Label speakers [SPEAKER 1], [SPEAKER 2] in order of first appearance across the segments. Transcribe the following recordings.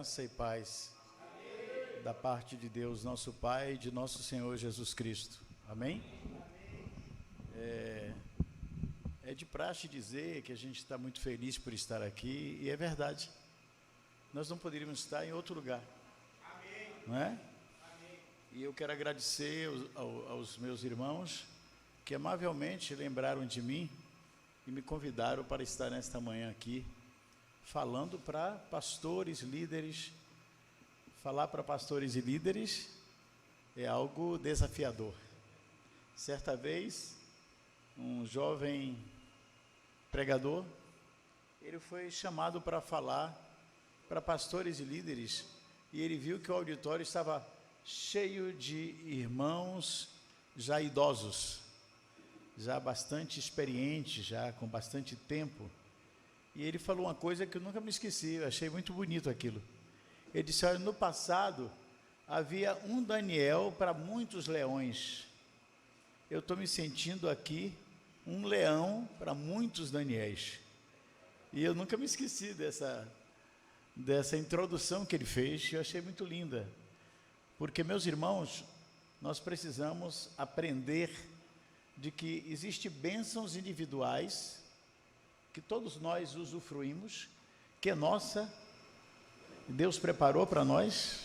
[SPEAKER 1] Graça e paz da parte de Deus, nosso Pai, e de nosso Senhor Jesus Cristo. Amém? É de praxe dizer que a gente está muito feliz por estar aqui, e é verdade. Nós não poderíamos estar em outro lugar. Não é? E eu quero agradecer aos meus irmãos que amavelmente lembraram de mim e me convidaram para estar nesta manhã aqui, falando para pastores, líderes. Falar para pastores e líderes é algo desafiador. Certa vez, um jovem pregador, ele foi chamado para falar para pastores e líderes, e ele viu que o auditório estava cheio de irmãos já idosos, já bastante experientes, já com bastante tempo. E ele falou uma coisa que eu nunca me esqueci, eu achei muito bonito aquilo. Ele disse: olha, no passado havia um Daniel para muitos leões. Eu estou me sentindo aqui um leão para muitos Daniéis. E eu nunca me esqueci dessa introdução que ele fez, eu achei muito linda. Porque, meus irmãos, nós precisamos aprender de que existem bênçãos individuais que todos nós usufruímos, que é nossa, Deus preparou para nós,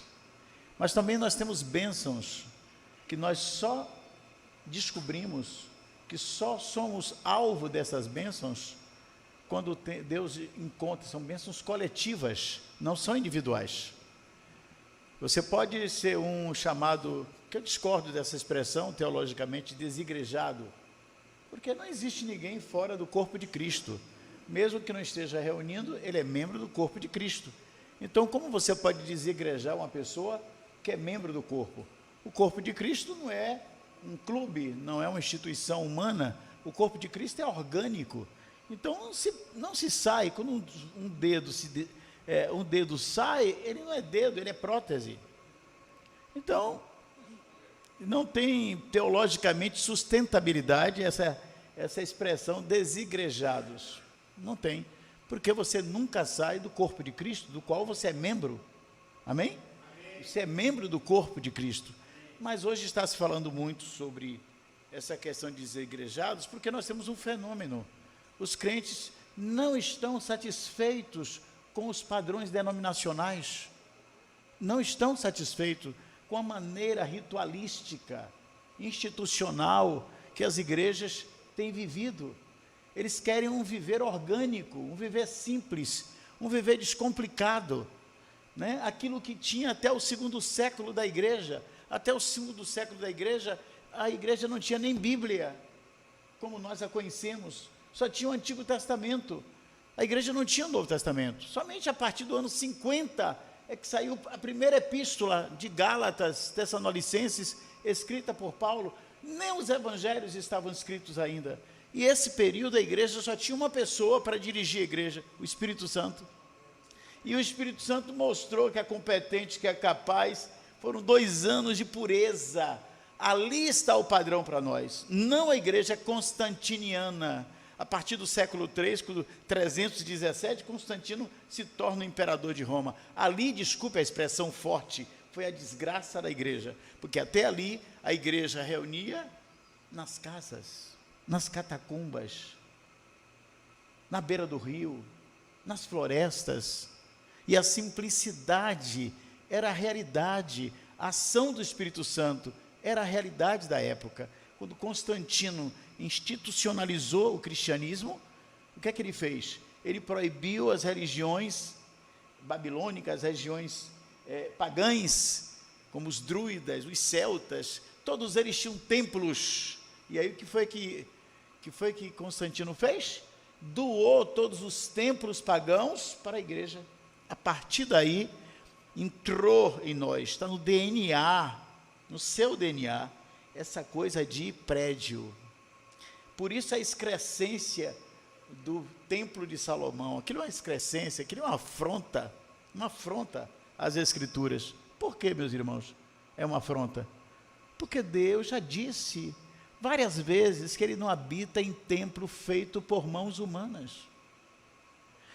[SPEAKER 1] mas também nós temos bênçãos que nós só descobrimos, que só somos alvo dessas bênçãos quando Deus encontra. São bênçãos coletivas, não são individuais. Você pode ser um chamado, que eu discordo dessa expressão teologicamente, desigrejado, porque não existe ninguém fora do corpo de Cristo. Mesmo que não esteja reunindo, ele é membro do corpo de Cristo. Então, como você pode desigrejar uma pessoa que é membro do corpo? O corpo de Cristo não é um clube, não é uma instituição humana. O corpo de Cristo é orgânico. Então, não se sai, quando um dedo sai, ele não é dedo, ele é prótese. Então, não tem teologicamente sustentabilidade essa expressão desigrejados. Não tem. Porque você nunca sai do corpo de Cristo, do qual você é membro. Amém? Você é membro do corpo de Cristo. Mas hoje está se falando muito sobre essa questão de desigrejados, porque nós temos um fenômeno. Os crentes não estão satisfeitos com os padrões denominacionais, não estão satisfeitos com a maneira ritualística, institucional que as igrejas têm vivido. Eles querem um viver orgânico, um viver simples, um viver descomplicado, né? Aquilo que tinha até o segundo século da igreja. Até o segundo século da igreja, a igreja não tinha nem Bíblia, como nós a conhecemos, só tinha o Antigo Testamento. A igreja não tinha o Novo Testamento. Somente a partir do ano 50 é que saiu a primeira epístola de Gálatas, Tessalonicenses, escrita por Paulo. Nem os evangelhos estavam escritos ainda. E esse período a igreja só tinha uma pessoa para dirigir a igreja, o Espírito Santo. E o Espírito Santo mostrou que é competente, que é capaz. Foram 2 anos de pureza. Ali está o padrão para nós. Não a igreja constantiniana. A partir do século III, 317, Constantino se torna o imperador de Roma. Ali, desculpe a expressão forte, foi a desgraça da igreja. Porque até ali a igreja reunia nas casas, nas catacumbas, na beira do rio, nas florestas, e a simplicidade era a realidade, a ação do Espírito Santo era a realidade da época. Quando Constantino institucionalizou o cristianismo, o que é que ele fez? Ele proibiu as religiões babilônicas, as religiões pagãs, como os druidas, os celtas, todos eles tinham templos. E aí o que foi que Constantino fez? Doou todos os templos pagãos para a igreja. A partir daí, entrou em nós, está no DNA, no seu DNA, essa coisa de prédio. Por isso a excrescência do templo de Salomão, aquilo é uma excrescência, aquilo é uma afronta às Escrituras. Por que, meus irmãos, é uma afronta? Porque Deus já disse várias vezes que Ele não habita em templo feito por mãos humanas.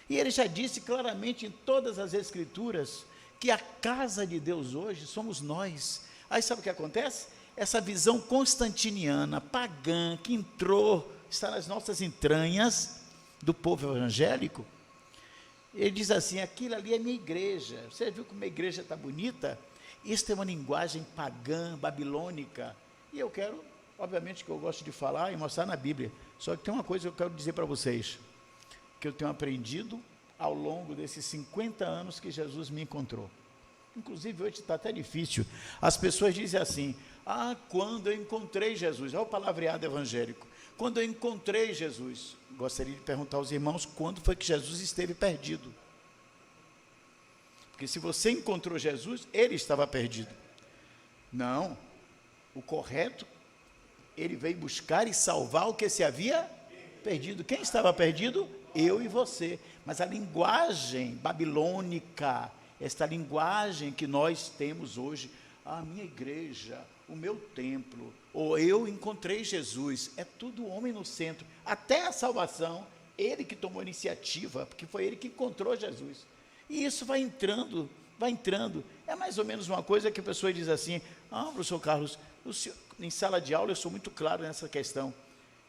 [SPEAKER 1] E Ele já disse claramente em todas as Escrituras que a casa de Deus hoje somos nós. Aí sabe o que acontece? Essa visão constantiniana, pagã, que entrou, está nas nossas entranhas do povo evangélico. Ele diz assim: aquilo ali é minha igreja. Você viu como a igreja está bonita? Isso é uma linguagem pagã, babilônica. E eu quero, obviamente, que eu gosto de falar e mostrar na Bíblia. Só que tem uma coisa que eu quero dizer para vocês, que eu tenho aprendido ao longo desses 50 anos que Jesus me encontrou. Inclusive hoje está até difícil. As pessoas dizem assim: quando eu encontrei Jesus. Olha o palavreado evangélico. Quando eu encontrei Jesus. Gostaria de perguntar aos irmãos quando foi que Jesus esteve perdido. Porque se você encontrou Jesus, ele estava perdido. Não. O correto, ele veio buscar e salvar o que se havia perdido. Quem estava perdido? Eu e você. Mas a linguagem babilônica, esta linguagem que nós temos hoje, a minha igreja, o meu templo, ou eu encontrei Jesus, é tudo homem no centro. Até a salvação, ele que tomou a iniciativa, porque foi ele que encontrou Jesus. E isso vai entrando, vai entrando. É mais ou menos uma coisa que a pessoa diz assim: professor Carlos, em sala de aula eu sou muito claro nessa questão.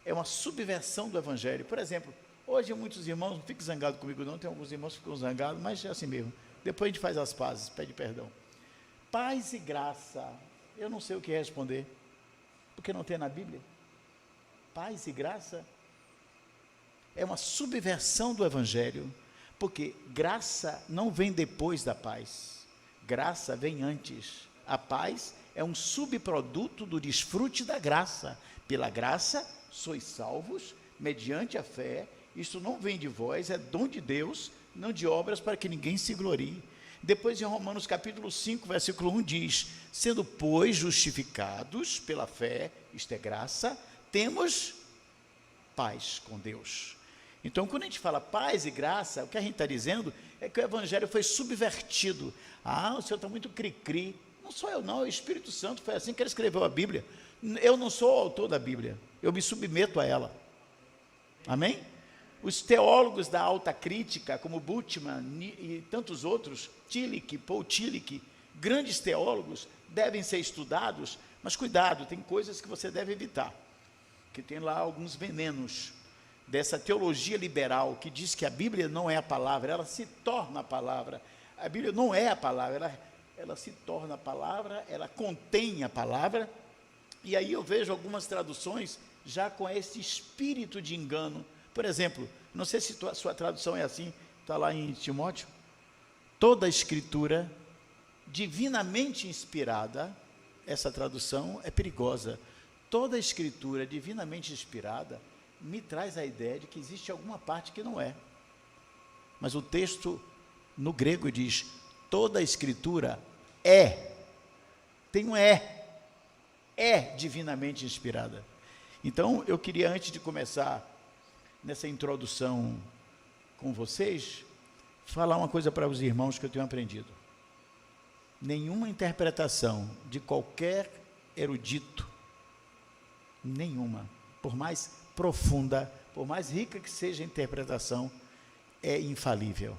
[SPEAKER 1] É uma subversão do evangelho. Por exemplo, hoje muitos irmãos, não fiquem zangados comigo não, tem alguns irmãos que ficam zangados, mas é assim mesmo. Depois a gente faz as pazes, pede perdão. Paz e graça, eu não sei o que responder, porque não tem na Bíblia. Paz e graça é uma subversão do evangelho, porque graça não vem depois da paz, graça vem antes. A paz é um subproduto do desfrute da graça. Pela graça sois salvos, mediante a fé. Isso não vem de vós, é dom de Deus, não de obras, para que ninguém se glorie. Depois em Romanos capítulo 5, versículo 1 diz: sendo, pois, justificados pela fé, isto é graça, temos paz com Deus. Então, quando a gente fala paz e graça, o que a gente está dizendo é que o evangelho foi subvertido. O senhor está muito cri-cri. Não sou eu não, é o Espírito Santo, foi assim que ele escreveu a Bíblia. Eu não sou o autor da Bíblia, eu me submeto a ela. Amém? Os teólogos da alta crítica, como Bultmann e tantos outros, Tillich, Paul Tillich, grandes teólogos, devem ser estudados, mas cuidado, tem coisas que você deve evitar, que tem lá alguns venenos dessa teologia liberal, que diz que a Bíblia não é a palavra, ela se torna a palavra. A Bíblia não é a palavra, ela se torna a palavra, ela contém a palavra. E aí eu vejo algumas traduções já com esse espírito de engano. Por exemplo, não sei se a sua tradução é assim, está lá em Timóteo: toda a escritura divinamente inspirada. Essa tradução é perigosa. Toda a escritura divinamente inspirada me traz a ideia de que existe alguma parte que não é. Mas o texto no grego diz: toda a escritura tem um é divinamente inspirada. Então eu queria, antes de começar nessa introdução com vocês, falar uma coisa para os irmãos que eu tenho aprendido. Nenhuma interpretação de qualquer erudito, nenhuma, por mais profunda, por mais rica que seja a interpretação, é infalível.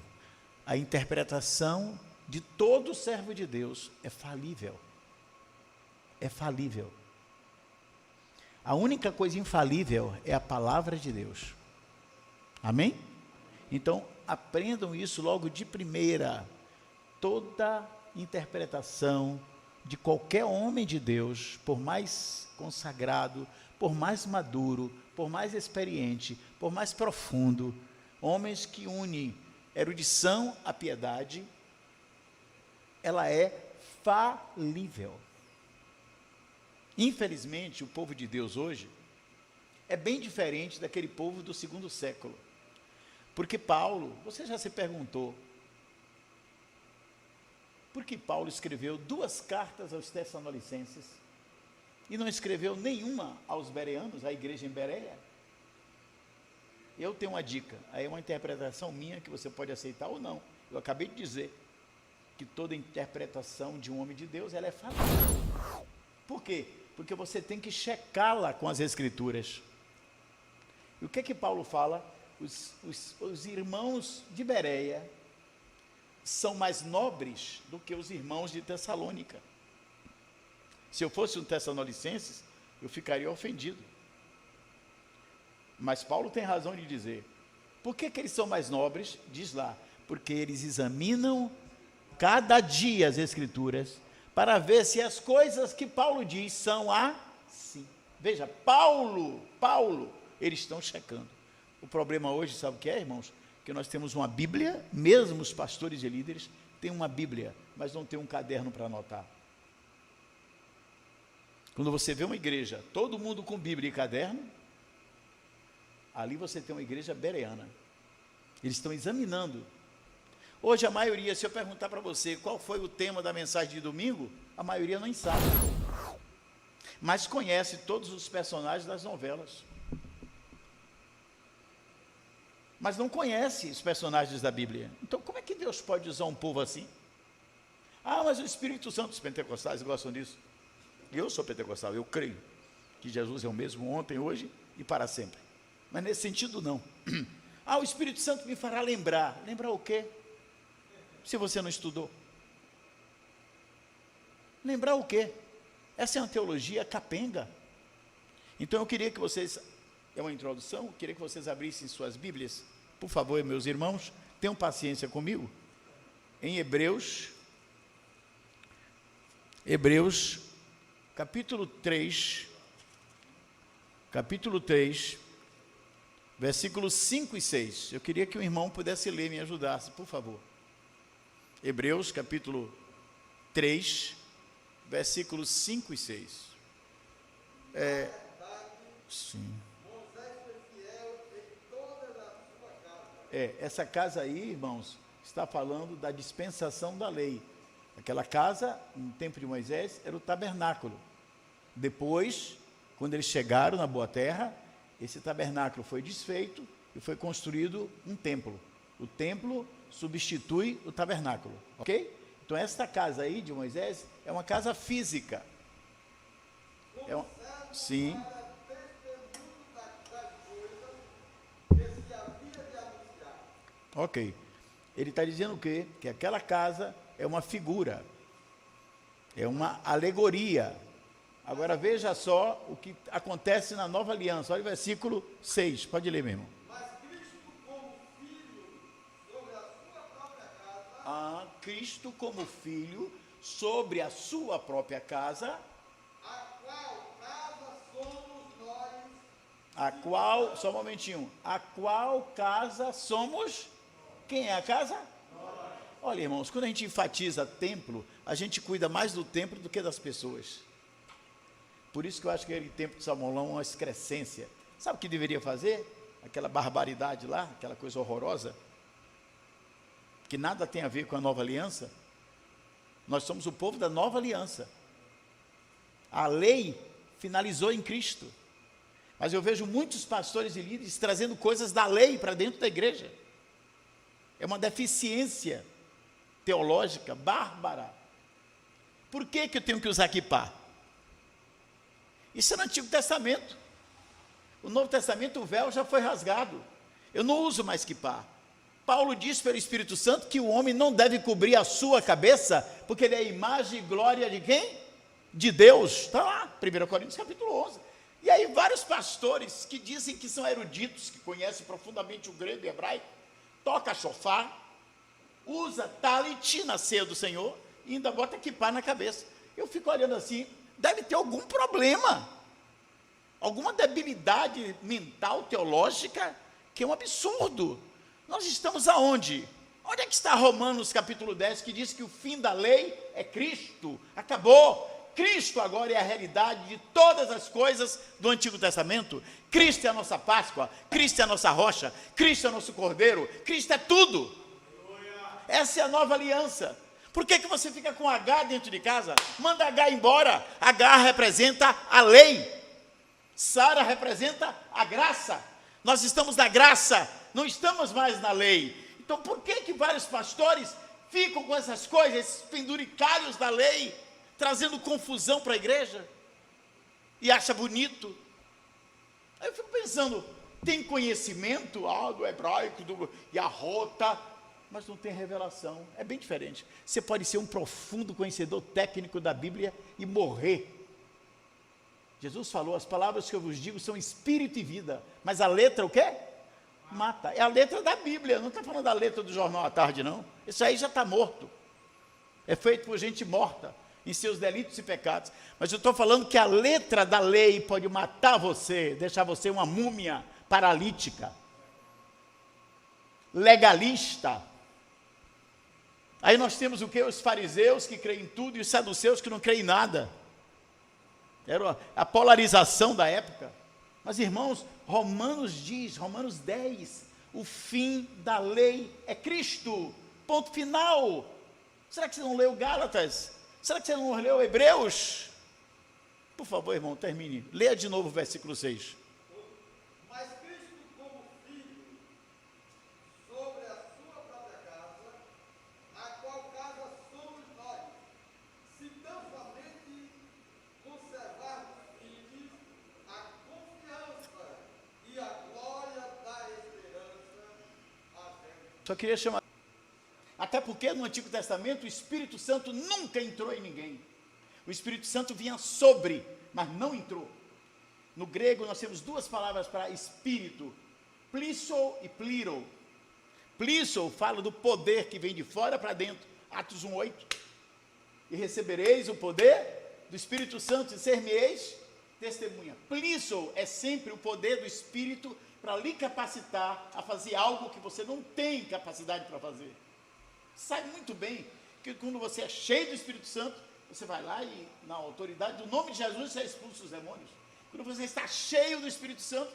[SPEAKER 1] A interpretação de todo servo de Deus é falível. É falível. A única coisa infalível é a palavra de Deus. Amém? Então, aprendam isso logo de primeira. Toda interpretação de qualquer homem de Deus, por mais consagrado, por mais maduro, por mais experiente, por mais profundo, homens que unem erudição à piedade, ela é falível. Infelizmente, o povo de Deus hoje é bem diferente daquele povo do segundo século. Porque Paulo, você já se perguntou, por que Paulo escreveu 2 cartas aos Tessalonicenses e não escreveu nenhuma aos bereanos, à igreja em Bereia? Eu tenho uma dica, aí é uma interpretação minha que você pode aceitar ou não. Eu acabei de dizer que toda interpretação de um homem de Deus, ela é falível. Por quê? Porque você tem que checá-la com as Escrituras. E o que Paulo fala? Os irmãos de Bereia são mais nobres do que os irmãos de Tessalônica. Se eu fosse um Tessalonicenses, eu ficaria ofendido. Mas Paulo tem razão de dizer. Por que eles são mais nobres? Diz lá, porque eles examinam cada dia as Escrituras para ver se as coisas que Paulo diz são assim. Veja, Paulo, eles estão checando. O problema hoje, sabe o que é, irmãos? Que nós temos uma Bíblia, mesmo os pastores e líderes têm uma Bíblia, mas não tem um caderno para anotar. Quando você vê uma igreja, todo mundo com Bíblia e caderno, ali você tem uma igreja bereana. Eles estão examinando. Hoje a maioria, se eu perguntar para você qual foi o tema da mensagem de domingo, a maioria não sabe. Mas conhece todos os personagens das novelas. Mas não conhece os personagens da Bíblia. Então, como é que Deus pode usar um povo assim? Mas o Espírito Santo, os pentecostais gostam disso. Eu sou pentecostal, eu creio que Jesus é o mesmo ontem, hoje e para sempre. Mas nesse sentido, não. O Espírito Santo me fará lembrar. Lembrar o quê? Se você não estudou. Lembrar o quê? Essa é uma teologia capenga. Então, eu queria que vocês... É uma introdução, eu queria que vocês abrissem suas Bíblias. Por favor, meus irmãos, tenham paciência comigo. Em Hebreus, capítulo 3, versículos 5 e 6. Eu queria que o irmão pudesse ler e me ajudasse, por favor. Hebreus, capítulo 3, versículos 5 e 6. Sim. Essa casa aí, irmãos, está falando da dispensação da lei. Aquela casa, no tempo de Moisés, era o tabernáculo. Depois, quando eles chegaram na Boa Terra, esse tabernáculo foi desfeito e foi construído um templo. O templo substitui o tabernáculo, ok? Então, esta casa aí de Moisés é uma casa física. Sim. Ok. Ele está dizendo o quê? Que aquela casa é uma figura, é uma alegoria. Agora veja só o que acontece na nova aliança. Olha o versículo 6, pode ler, meu irmão. Cristo como filho sobre a sua própria casa, a qual, só um momentinho, a qual casa somos? Quem é a casa? Olha, irmãos, quando a gente enfatiza templo, a gente cuida mais do templo do que das pessoas. Por isso que eu acho que aquele templo de Salomão é uma excrescência. Sabe o que deveria fazer? Aquela barbaridade lá, aquela coisa horrorosa, que nada tem a ver com a nova aliança. Nós somos o povo da nova aliança. A lei finalizou em Cristo. Mas eu vejo muitos pastores e líderes trazendo coisas da lei para dentro da igreja. É uma deficiência teológica bárbara. Por que eu tenho que usar quipá? Isso é no Antigo Testamento. O Novo Testamento, o véu já foi rasgado. Eu não uso mais quipá. Paulo diz pelo Espírito Santo que o homem não deve cobrir a sua cabeça, porque ele é a imagem e glória de quem? De Deus. Está lá, 1 Coríntios capítulo 11. E aí vários pastores que dizem que são eruditos, que conhecem profundamente o grego e hebraico, toca chofar, usa talit na ceia do Senhor e ainda bota quipá na cabeça. Eu fico olhando assim, deve ter algum problema, alguma debilidade mental, teológica, que é um absurdo. Nós estamos aonde? Onde é que está Romanos capítulo 10, que diz que o fim da lei é Cristo? Acabou. Cristo agora é a realidade de todas as coisas do Antigo Testamento. Cristo é a nossa Páscoa, Cristo é a nossa rocha, Cristo é o nosso Cordeiro, Cristo é tudo. Essa é a nova aliança. Por que você fica com H dentro de casa? Manda H embora. H representa a lei. Sara representa a graça. Nós estamos na graça, não estamos mais na lei. Então por que vários pastores ficam com essas coisas, esses penduricalhos da lei, trazendo confusão para a igreja? E acha bonito? Aí eu fico pensando, tem conhecimento do hebraico, e a rota? mas não tem revelação. É bem diferente. Você pode ser um profundo conhecedor técnico da Bíblia e morrer. Jesus falou, as palavras que eu vos digo são espírito e vida, mas a letra o quê? Mata. É a letra da Bíblia, não está falando da letra do Jornal à Tarde, não. Isso aí já está morto. É feito por gente morta, em seus delitos e pecados. Mas eu estou falando que a letra da lei pode matar você, deixar você uma múmia paralítica, legalista. Aí nós temos o quê? Os fariseus que creem em tudo e os saduceus que não creem em nada. Era a polarização da época. Mas irmãos, Romanos 10, o fim da lei é Cristo, ponto final. Será que você não leu Gálatas? Será que você não leu Hebreus? Por favor, irmão, termine. Leia de novo o versículo 6.
[SPEAKER 2] Mas Cristo como Filho, sobre a sua própria casa, a qual casa somos nós, se tão somente conservarmos firmes a confiança e a glória da esperança havemos.
[SPEAKER 1] Só queria chamar. Até porque no Antigo Testamento o Espírito Santo nunca entrou em ninguém. O Espírito Santo vinha sobre, mas não entrou. No grego nós temos duas palavras para espírito, plisou e pliro. Plisou fala do poder que vem de fora para dentro, Atos 1:8. E recebereis o poder do Espírito Santo e ser-me-eis testemunha. Plisou é sempre o poder do Espírito para lhe capacitar a fazer algo que você não tem capacidade para fazer. Sabe muito bem que quando você é cheio do Espírito Santo, você vai lá e, na autoridade do nome de Jesus, você expulsa os demônios. Quando você está cheio do Espírito Santo,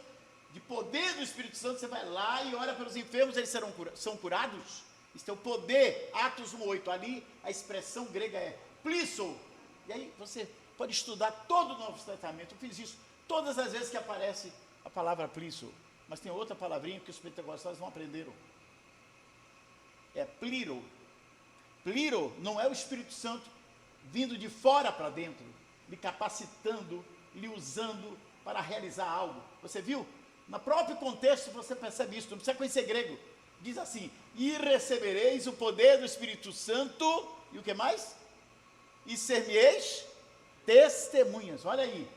[SPEAKER 1] de poder do Espírito Santo, você vai lá e ora pelos enfermos, eles são curados. Isso é o poder, Atos 1:8. Ali a expressão grega é plisou. E aí você pode estudar todo o Novo Testamento. Eu fiz isso todas as vezes que aparece a palavra plisou. Mas tem outra palavrinha que os pentecostais não aprenderam. É pliro. Pliro não é o Espírito Santo vindo de fora para dentro, lhe capacitando, lhe usando para realizar algo. Você viu? No próprio contexto você percebe isso, não precisa conhecer grego. Diz assim, e recebereis o poder do Espírito Santo, e o que mais? E ser-me-eis testemunhas. Olha aí,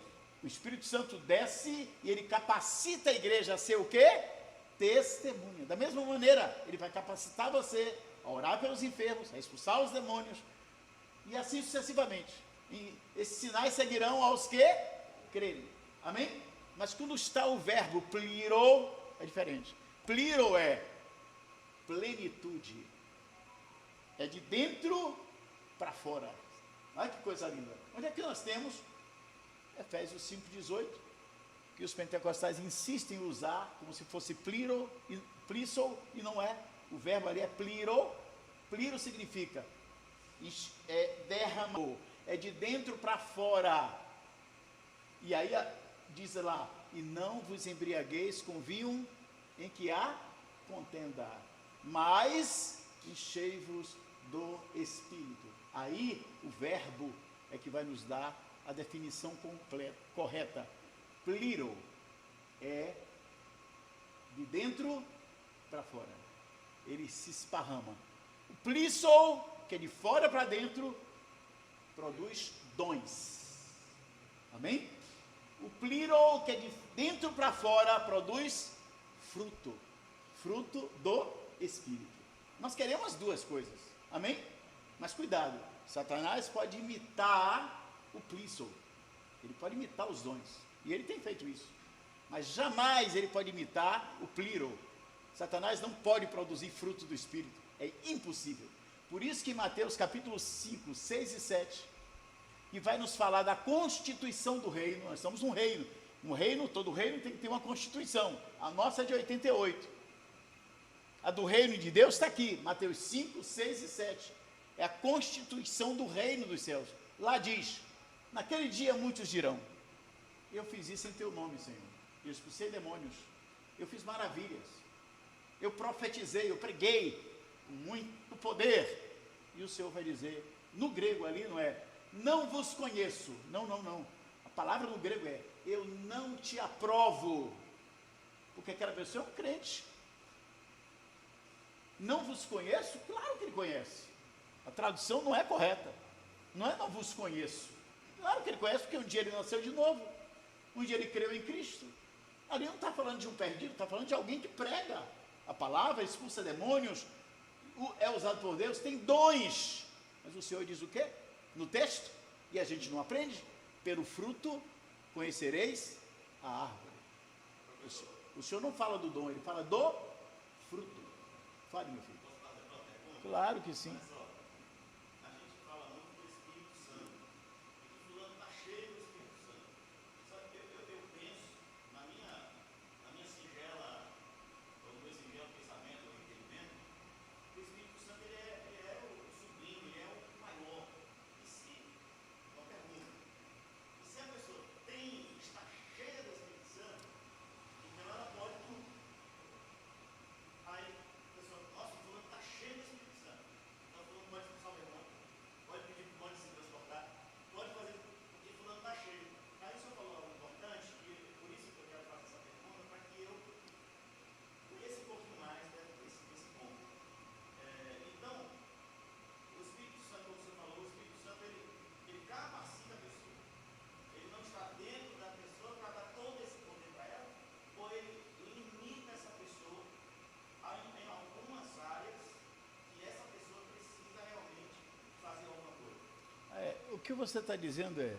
[SPEAKER 1] o Espírito Santo desce e ele capacita a igreja a ser o quê? Testemunha. Da mesma maneira, ele vai capacitar você a orar pelos enfermos, a expulsar os demônios, e assim sucessivamente. E esses sinais seguirão aos que crerem. Amém? Mas quando está o verbo pliro, é diferente. Pliro é plenitude. É de dentro para fora. Olha que coisa linda. Onde é que nós temos? Efésios 5:18. Que os pentecostais insistem em usar como se fosse pliro, plisou, e não é. O verbo ali é pliro. Pliro significa derramou, é de dentro para fora. E aí diz lá, e não vos embriagueis com vinho em que há contenda, mas enchei-vos do Espírito. Aí o verbo é que vai nos dar a definição correta. Pliro é de dentro para fora. Ele se esparrama. O plisou, que é de fora para dentro, produz dons. Amém? O pliro, que é de dentro para fora, produz fruto. Fruto do Espírito. Nós queremos as duas coisas. Amém? Mas cuidado, Satanás pode imitar o plisou. Ele pode imitar os dons. E ele tem feito isso. Mas jamais ele pode imitar o pliro. Satanás não pode produzir fruto do Espírito. É impossível. Por isso que em Mateus capítulo 5, 6 e 7, que vai nos falar da constituição do reino. Nós somos um reino. Um reino, todo reino tem que ter uma constituição. A nossa é de 88. A do reino de Deus está aqui. Mateus 5, 6 e 7. É a constituição do reino dos céus. Lá diz, naquele dia muitos dirão, eu fiz isso em teu nome, Senhor. Eu expulsei demônios. Eu fiz maravilhas. Eu profetizei, eu preguei com muito poder. E o Senhor vai dizer, no grego ali não é, não vos conheço. Não, não, não. A palavra no grego é, eu não te aprovo. Porque aquela pessoa é um crente. Não vos conheço? Claro que ele conhece. A tradução não é correta. Não é não vos conheço. Claro que ele conhece, porque um dia ele nasceu de novo. Um dia ele creu em Cristo. Ali não está falando de um perdido, está falando de alguém que prega a palavra, expulsa demônios, é usado por Deus, tem dons. Mas o Senhor diz o quê? No texto, e a gente não aprende, pelo fruto conhecereis a árvore. O Senhor não fala do dom, ele fala do fruto. Fale, meu filho. Claro que sim. O que você está dizendo é,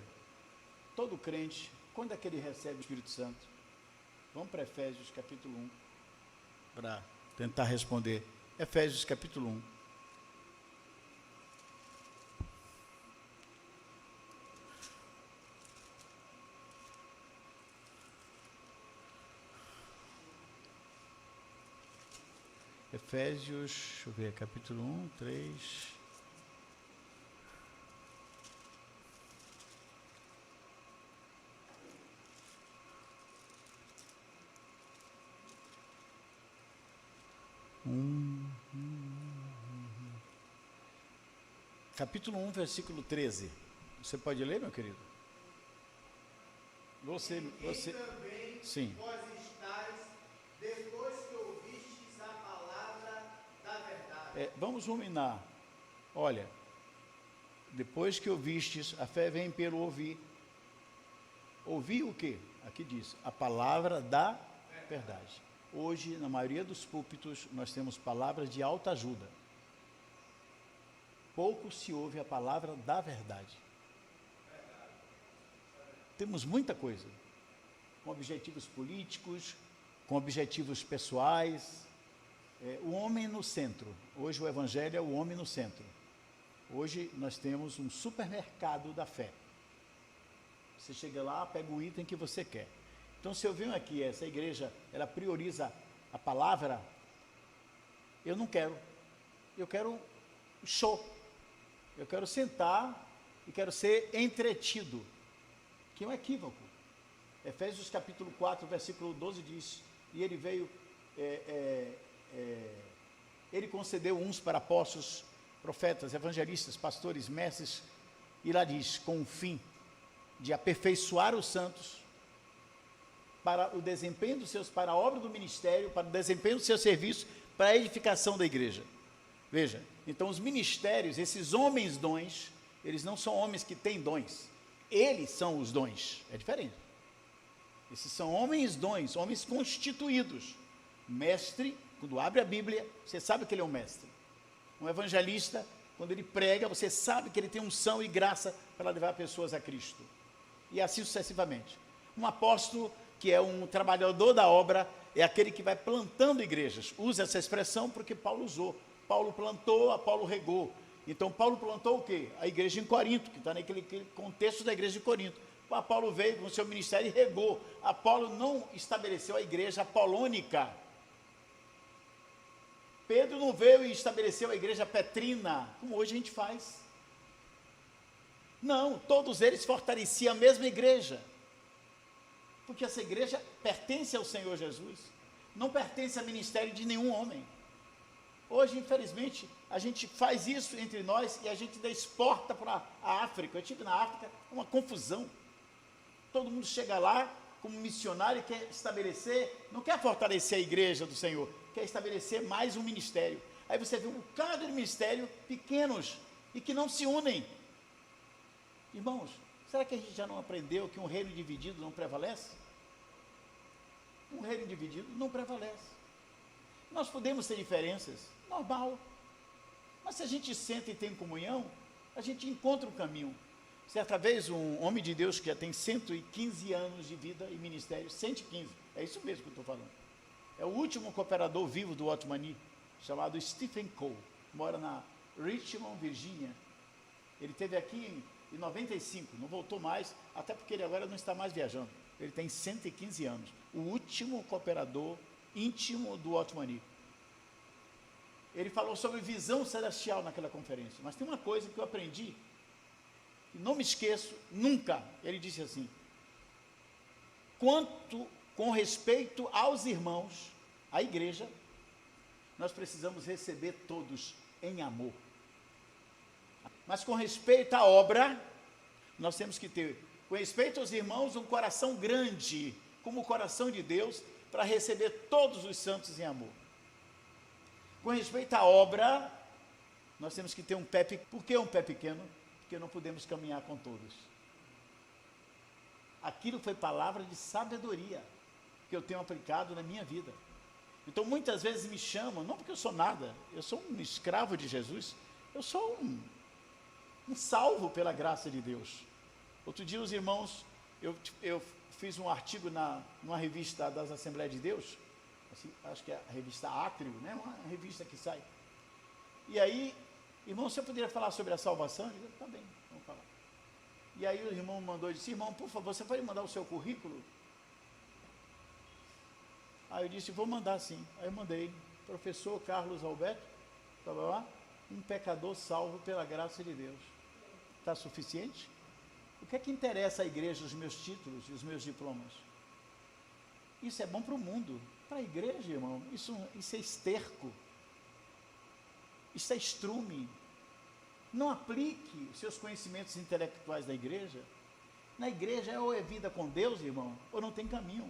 [SPEAKER 1] todo crente, quando é que ele recebe o Espírito Santo? Vamos para Efésios capítulo 1, para tentar responder. Efésios capítulo 1. Efésios, deixa eu ver, capítulo 1, 3... Capítulo 1, versículo 13. Você pode ler, meu querido? Você.
[SPEAKER 2] Também
[SPEAKER 1] Sim.
[SPEAKER 2] vós estáis, depois que ouvistes a palavra da verdade.
[SPEAKER 1] Vamos ruminar. Olha, depois que ouvistes, a fé vem pelo ouvir. Ouvir o quê? Aqui diz, a palavra da verdade. Hoje, na maioria dos púlpitos, nós temos palavras de alta ajuda. Pouco se ouve a palavra da verdade. Temos muita coisa, com objetivos políticos, com objetivos pessoais. O homem no centro. Hoje o evangelho é o homem no centro. Hoje nós temos um supermercado da fé. Você chega lá, pega o item que você quer. Então, se eu venho aqui, essa igreja, ela prioriza a palavra, eu não quero. Eu quero show. Eu quero sentar e quero ser entretido. Que é um equívoco. Efésios capítulo 4, versículo 12 diz, e ele veio, ele concedeu uns para apóstolos, profetas, evangelistas, pastores, mestres, e lá diz, com o fim de aperfeiçoar os santos, para o desempenho dos seus, para a obra do ministério, para o desempenho do seu serviço, para a edificação da igreja. Veja, então os ministérios, esses homens dons, eles não são homens que têm dons, eles são os dons, é diferente. Esses são homens dons, homens constituídos. Mestre, quando abre a Bíblia, você sabe que ele é um mestre. Um evangelista, quando ele prega, você sabe que ele tem unção e graça para levar pessoas a Cristo. E assim sucessivamente. Um apóstolo, que é um trabalhador da obra, é aquele que vai plantando igrejas. Usa essa expressão porque Paulo usou. Paulo plantou, Apolo regou. Então, Paulo plantou o quê? A igreja em Corinto, que está naquele contexto da igreja de Corinto. Apolo veio com o seu ministério e regou. Apolo não estabeleceu a igreja apolônica. Pedro não veio e estabeleceu a igreja petrina, como hoje a gente faz. Não, todos eles fortaleciam a mesma igreja. Porque essa igreja pertence ao Senhor Jesus, não pertence ao ministério de nenhum homem. Hoje, infelizmente, a gente faz isso entre nós e a gente exporta para a África. Eu estive na África, uma confusão. Todo mundo chega lá como missionário e quer estabelecer, não quer fortalecer a igreja do Senhor, quer estabelecer mais um ministério. Aí você vê um bocado de ministério pequenos e que não se unem. Irmãos, será que a gente já não aprendeu que um reino dividido não prevalece? Um reino dividido não prevalece. Nós podemos ter diferenças, normal. Mas se a gente senta e tem comunhão, a gente encontra o caminho. Certa vez, um homem de Deus que já tem 115 anos de vida e ministério, 115, é isso mesmo que eu estou falando. É o último cooperador vivo do Otmani, chamado Stephen Cole, mora na Richmond, Virgínia. Ele esteve aqui em 95, não voltou mais, até porque ele agora não está mais viajando. Ele tem 115 anos, o último cooperador íntimo do Otmani. Ele falou sobre visão celestial naquela conferência, mas tem uma coisa que eu aprendi, e não me esqueço nunca. Ele disse assim: quanto com respeito aos irmãos, à igreja, nós precisamos receber todos em amor. Mas com respeito à obra, nós temos que ter, com respeito aos irmãos, um coração grande, como o coração de Deus, para receber todos os santos em amor. Com respeito à obra, nós temos que ter um pé pequeno. Por que um pé pequeno? Porque não podemos caminhar com todos. Aquilo foi palavra de sabedoria que eu tenho aplicado na minha vida. Então muitas vezes me chamam, não porque eu sou nada, eu sou um escravo de Jesus, eu sou um salvo pela graça de Deus. Outro dia os irmãos, eu fiz um artigo numa revista das Assembleias de Deus, assim, acho que é a revista Átrio, né? Uma revista que sai. E aí, irmão, você poderia falar sobre a salvação? Eu disse, tá bem, vamos falar. E aí o irmão mandou e disse: irmão, por favor, você pode mandar o seu currículo? Aí eu disse: vou mandar sim. Aí eu mandei: professor Carlos Alberto, um pecador salvo pela graça de Deus. Está suficiente? O que é que interessa à igreja os meus títulos e os meus diplomas? Isso é bom para o mundo. Para a igreja, irmão, isso é esterco. Isso é estrume. Não aplique os seus conhecimentos intelectuais da igreja. Na igreja, ou é vida com Deus, irmão, ou não tem caminho.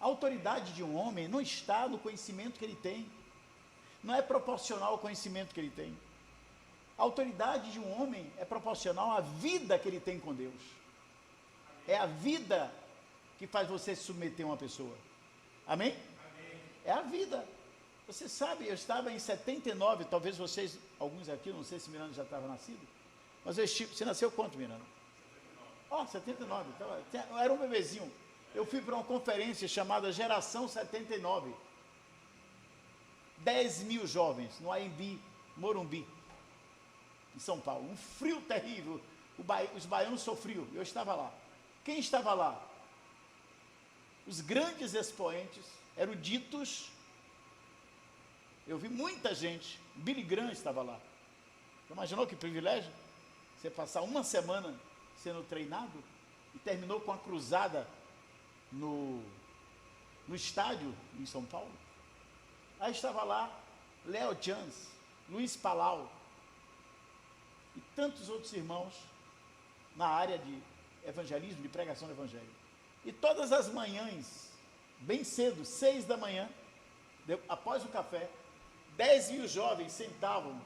[SPEAKER 1] A autoridade de um homem não está no conhecimento que ele tem. Não é proporcional ao conhecimento que ele tem. A autoridade de um homem é proporcional à vida que ele tem com Deus. É a vida que faz você se submeter a uma pessoa. Amém? Amém. É a vida. Você sabe, eu estava em 79, talvez vocês, alguns aqui, não sei se Miranda já estava nascido, mas eu estive, você nasceu quanto, Miranda? 79. 79, então, eu era um bebezinho. Eu fui para uma conferência chamada Geração 79. 10 mil jovens, no AMB, Morumbi, em São Paulo. Um frio terrível. Os baianos sofriam. Eu estava lá. Quem estava lá? Os grandes expoentes, eruditos. Eu vi muita gente. Billy Graham estava lá. Você imaginou que privilégio? Você passar uma semana sendo treinado e terminou com a cruzada no estádio em São Paulo. Aí estava lá Léo Jans, Luiz Palau e tantos outros irmãos na área de evangelismo, de pregação do evangelho. E todas as manhãs, bem cedo, 6 da manhã, após o café, 10 mil jovens sentavam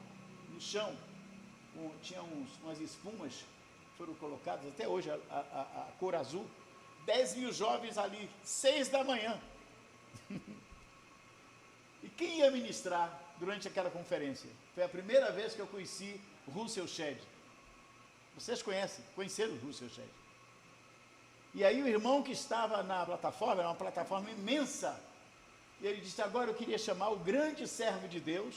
[SPEAKER 1] no chão, tinha umas espumas, foram colocadas, até hoje a cor azul, 10 mil jovens ali, 6 da manhã. E quem ia ministrar durante aquela conferência? Foi a primeira vez que eu conheci Russell Shedd. Vocês conheceram o Russell Shedd. E aí o irmão que estava na plataforma, era uma plataforma imensa, e ele disse: agora eu queria chamar o grande servo de Deus,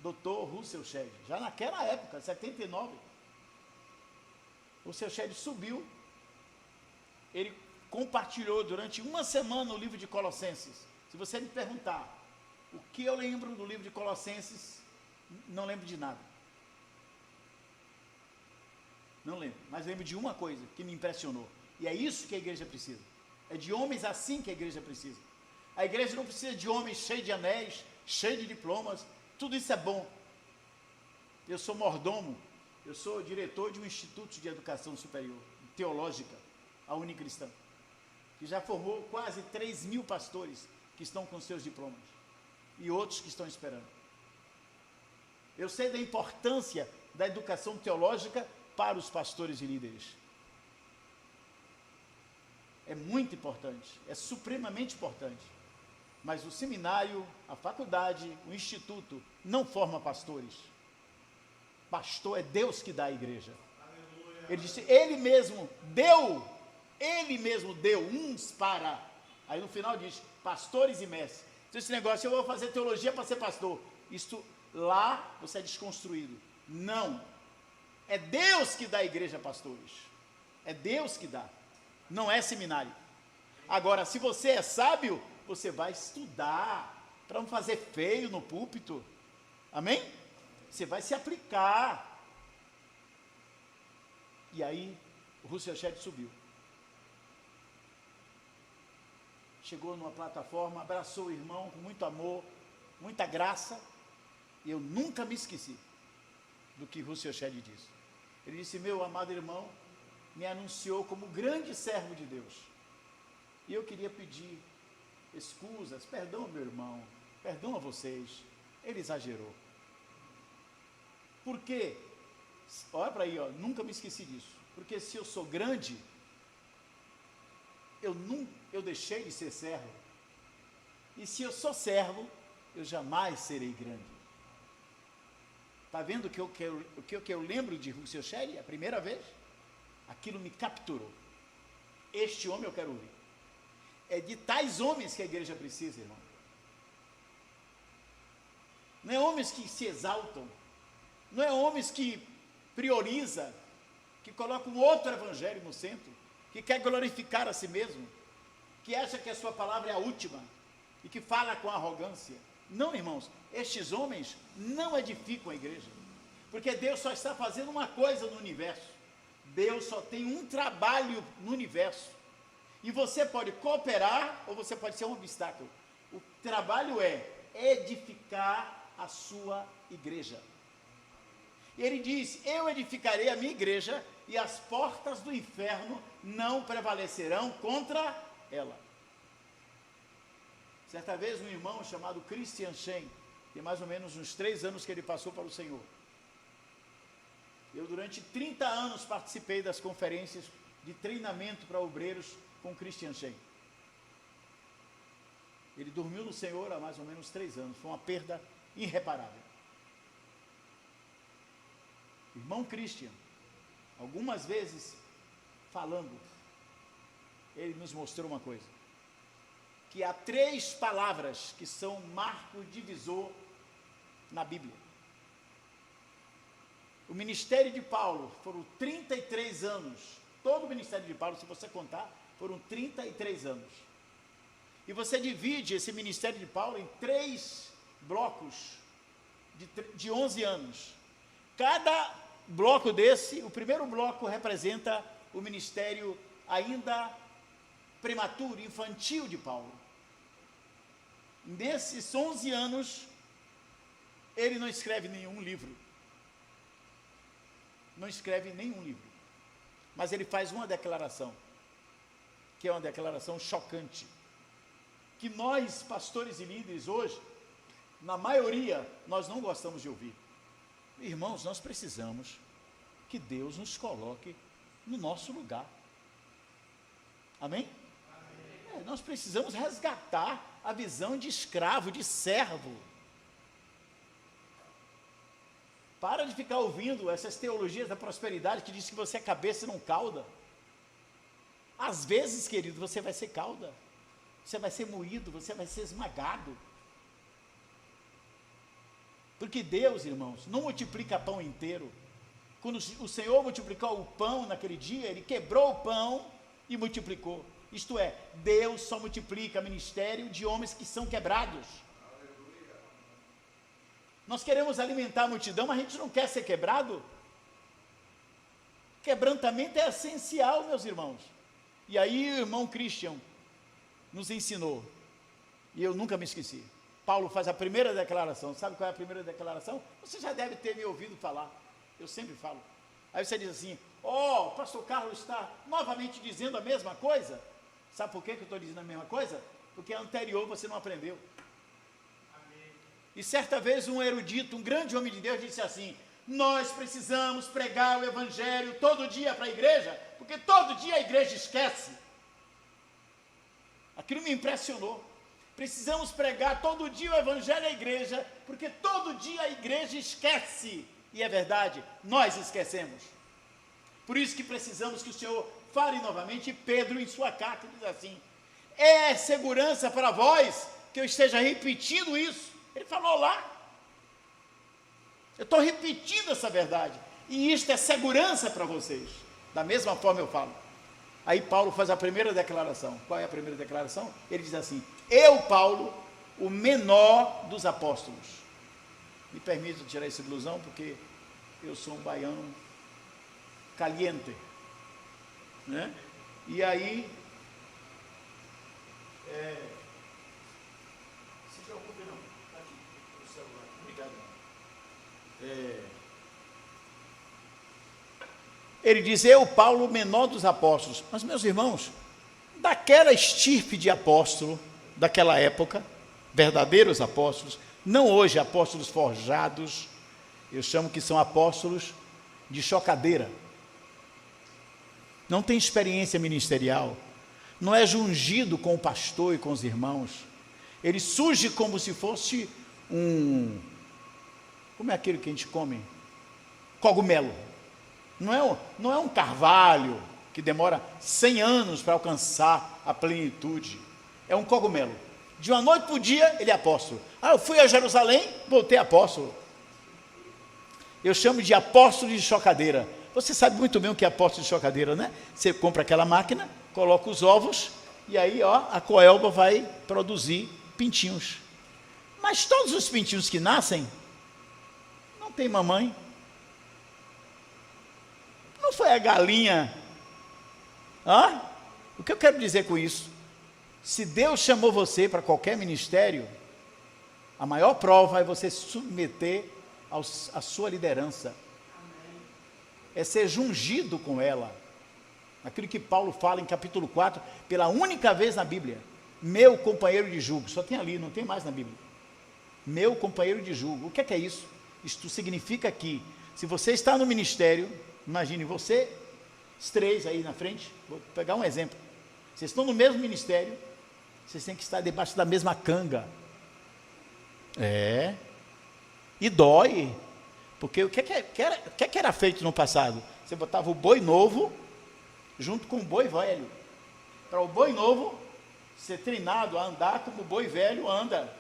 [SPEAKER 1] Dr. Russell Shedd, já naquela época, 79. O Russell Shedd subiu, ele compartilhou durante uma semana o livro de Colossenses. Se você me perguntar o que eu lembro do livro de Colossenses, não lembro de nada. Não lembro, mas lembro de uma coisa que me impressionou. E é isso que a igreja precisa. É de homens assim que a igreja precisa. A igreja não precisa de homens cheios de anéis, cheios de diplomas. Tudo isso é bom. Eu sou mordomo, eu sou diretor de um instituto de educação superior, teológica, a Unicristã, que já formou quase 3 mil pastores que estão com seus diplomas e outros que estão esperando. Eu sei da importância da educação teológica para os pastores e líderes. É muito importante, é supremamente importante. Mas o seminário, a faculdade, o instituto não forma pastores. Pastor é Deus que dá à igreja. Ele disse, ele mesmo deu uns para. Aí no final diz, pastores e mestres. Então esse negócio, eu vou fazer teologia para ser pastor. Isso lá você é desconstruído. Não. É Deus que dá à igreja pastores. É Deus que dá. Não é seminário. Agora, se você é sábio, você vai estudar para não fazer feio no púlpito. Amém? Você vai se aplicar. E aí, o Russell Shedd subiu. Chegou numa plataforma, abraçou o irmão com muito amor, muita graça. E eu nunca me esqueci do que Russell Shedd disse. Ele disse, meu amado irmão, me anunciou como grande servo de Deus. E eu queria pedir escusas, perdão meu irmão, perdão a vocês. Ele exagerou. Por quê? Olha para aí, ó, nunca me esqueci disso. Porque se eu sou grande, eu deixei de ser servo. E se eu sou servo, eu jamais serei grande. Está vendo o que eu lembro de Russell Shedd? A primeira vez? Aquilo me capturou. Este homem eu quero ouvir. É de tais homens que a igreja precisa, irmão. Não é homens que se exaltam. Não é homens que prioriza, que colocam outro evangelho no centro, que quer glorificar a si mesmo, que acha que a sua palavra é a última e que fala com arrogância. Não, irmãos, estes homens não edificam a igreja, porque Deus só está fazendo uma coisa no universo. Deus só tem um trabalho no universo. E você pode cooperar ou você pode ser um obstáculo. O trabalho é edificar a sua igreja. E ele diz, eu edificarei a minha igreja e as portas do inferno não prevalecerão contra ela. Certa vez um irmão chamado Christian Shen, tem mais ou menos uns 3 anos que ele passou para o Senhor. Eu durante 30 anos participei das conferências de treinamento para obreiros com Christian Shen. Ele dormiu no Senhor há mais ou menos 3 anos, foi uma perda irreparável. Irmão Christian, algumas vezes falando, ele nos mostrou uma coisa, que há 3 palavras que são marco divisor na Bíblia. O ministério de Paulo foram 33 anos, todo o ministério de Paulo, se você contar, foram 33 anos. E você divide esse ministério de Paulo em 3 blocos de 11 anos. Cada bloco desse, o primeiro bloco representa o ministério ainda prematuro, infantil de Paulo. Nesses 11 anos, ele não escreve nenhum livro. Não escreve nenhum livro. Mas ele faz uma declaração, que é uma declaração chocante, que nós, pastores e líderes hoje, na maioria, nós não gostamos de ouvir. Irmãos, nós precisamos que Deus nos coloque no nosso lugar. Amém? Amém. Nós precisamos resgatar a visão de escravo, de servo. Para de ficar ouvindo essas teologias da prosperidade que diz que você é cabeça e não cauda. Às vezes, querido, você vai ser cauda. Você vai ser moído, você vai ser esmagado. Porque Deus, irmãos, não multiplica pão inteiro. Quando o Senhor multiplicou o pão naquele dia, Ele quebrou o pão e multiplicou. Isto é, Deus só multiplica ministério de homens que são quebrados. Nós queremos alimentar a multidão, mas a gente não quer ser quebrado. Quebrantamento é essencial, meus irmãos. E aí o irmão Christian nos ensinou, e eu nunca me esqueci. Paulo faz a primeira declaração. Sabe qual é a primeira declaração? Você já deve ter me ouvido falar. Eu sempre falo. Aí você diz assim, o pastor Carlos está novamente dizendo a mesma coisa. Sabe por que eu estou dizendo a mesma coisa? porque a anterior você não aprendeu. E certa vez um erudito, um grande homem de Deus, disse assim: nós precisamos pregar o evangelho todo dia para a igreja, porque todo dia a igreja esquece. Aquilo me impressionou. Precisamos pregar todo dia o evangelho à igreja, porque todo dia a igreja esquece. E é verdade, nós esquecemos. Por isso que precisamos que o Senhor fale novamente. E Pedro, em sua carta, diz assim: é segurança para vós que eu esteja repetindo isso. Ele falou lá. Eu estou repetindo essa verdade. E isto é segurança para vocês. Da mesma forma eu falo. Aí Paulo faz a primeira declaração. Qual é a primeira declaração? Ele diz assim: eu, Paulo, o menor dos apóstolos. Me permito tirar essa blusão, porque eu sou um baiano caliente, né? E aí, se preocupe não, está aqui, o celular, obrigado. Ele diz: eu, Paulo, o menor dos apóstolos. Mas, meus irmãos, daquela estirpe de apóstolo, daquela época, verdadeiros apóstolos, não hoje apóstolos forjados, eu chamo que são apóstolos de chocadeira. Não tem experiência ministerial, não é ungido com o pastor e com os irmãos. Ele surge como se fosse como é aquele que a gente come? Cogumelo. Não é um carvalho que demora 100 anos para alcançar a plenitude. É um cogumelo. De uma noite para o dia, ele é apóstolo. Eu fui a Jerusalém, voltei apóstolo. Eu chamo de apóstolo de chocadeira. Você sabe muito bem o que é apóstolo de chocadeira, né? Você compra aquela máquina, coloca os ovos, e aí a coelba vai produzir pintinhos. Mas todos os pintinhos que nascem, não tem mamãe. Não foi a galinha. O que eu quero dizer com isso? Se Deus chamou você para qualquer ministério, a maior prova é você se submeter à sua liderança. É ser ungido com ela. Aquilo que Paulo fala em capítulo 4, pela única vez na Bíblia: meu companheiro de julgo. Só tem ali, não tem mais na Bíblia. Meu companheiro de julgo. O que é isso? Isto significa que, se você está no ministério, imagine você, os três aí na frente, vou pegar um exemplo. Vocês estão no mesmo ministério, vocês têm que estar debaixo da mesma canga. E dói. Porque o que era feito no passado? Você botava o boi novo junto com o boi velho. Para o boi novo ser treinado a andar como o boi velho anda.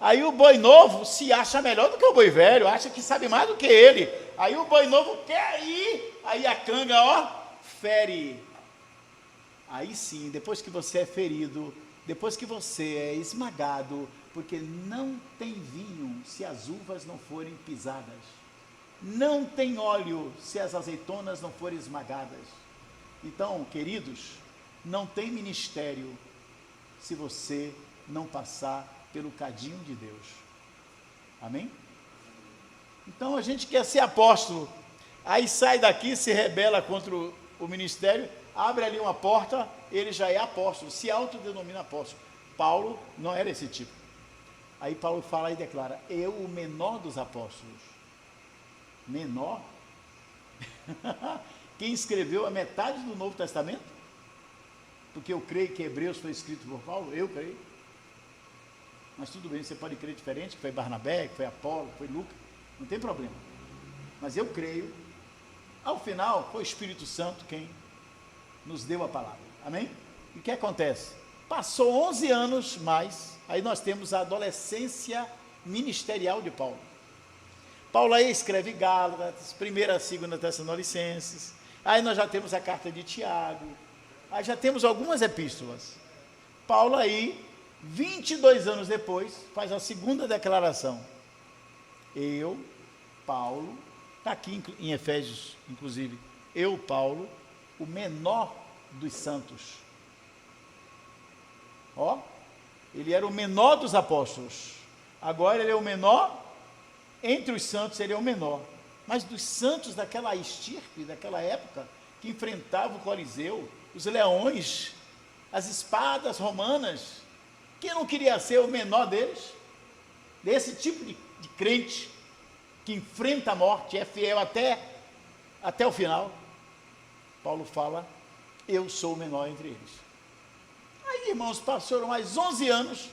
[SPEAKER 1] Aí o boi novo se acha melhor do que o boi velho, acha que sabe mais do que ele. Aí o boi novo quer ir, aí a canga, fere. Aí sim, depois que você é ferido, depois que você é esmagado, porque não tem vinho se as uvas não forem pisadas, não tem óleo se as azeitonas não forem esmagadas. Então, queridos, não tem ministério se você não passar pelo cadinho de Deus. Amém? Então a gente quer ser apóstolo, aí sai daqui, se rebela contra o ministério, abre ali uma porta, ele já é apóstolo, se autodenomina apóstolo. Paulo não era esse tipo. Aí Paulo fala e declara: eu, o menor dos apóstolos. Menor? Quem escreveu a metade do Novo Testamento? Porque eu creio que Hebreus foi escrito por Paulo, eu creio. Mas tudo bem, você pode crer diferente, que foi Barnabé, que foi Apolo, que foi Lucas, não tem problema. Mas eu creio, ao final, foi o Espírito Santo quem nos deu a palavra. Amém? E o que acontece? Passou 11 anos mais, aí nós temos a adolescência ministerial de Paulo. Paulo aí escreve Gálatas, 1ª, 2ª Tessalonicenses, aí nós já temos a carta de Tiago, aí já temos algumas epístolas. Paulo aí, 22 anos depois, faz a segunda declaração: eu, Paulo, está aqui em Efésios, inclusive, eu, Paulo, o menor dos santos. Ele era o menor dos apóstolos, agora ele é o menor, entre os santos ele é o menor, mas dos santos daquela estirpe, daquela época, que enfrentavam o Coliseu, os leões, as espadas romanas. Quem não queria ser o menor deles? Desse tipo de crente que enfrenta a morte, é fiel até o final. Paulo fala, eu sou o menor entre eles. Aí, irmãos, passaram mais 11 anos,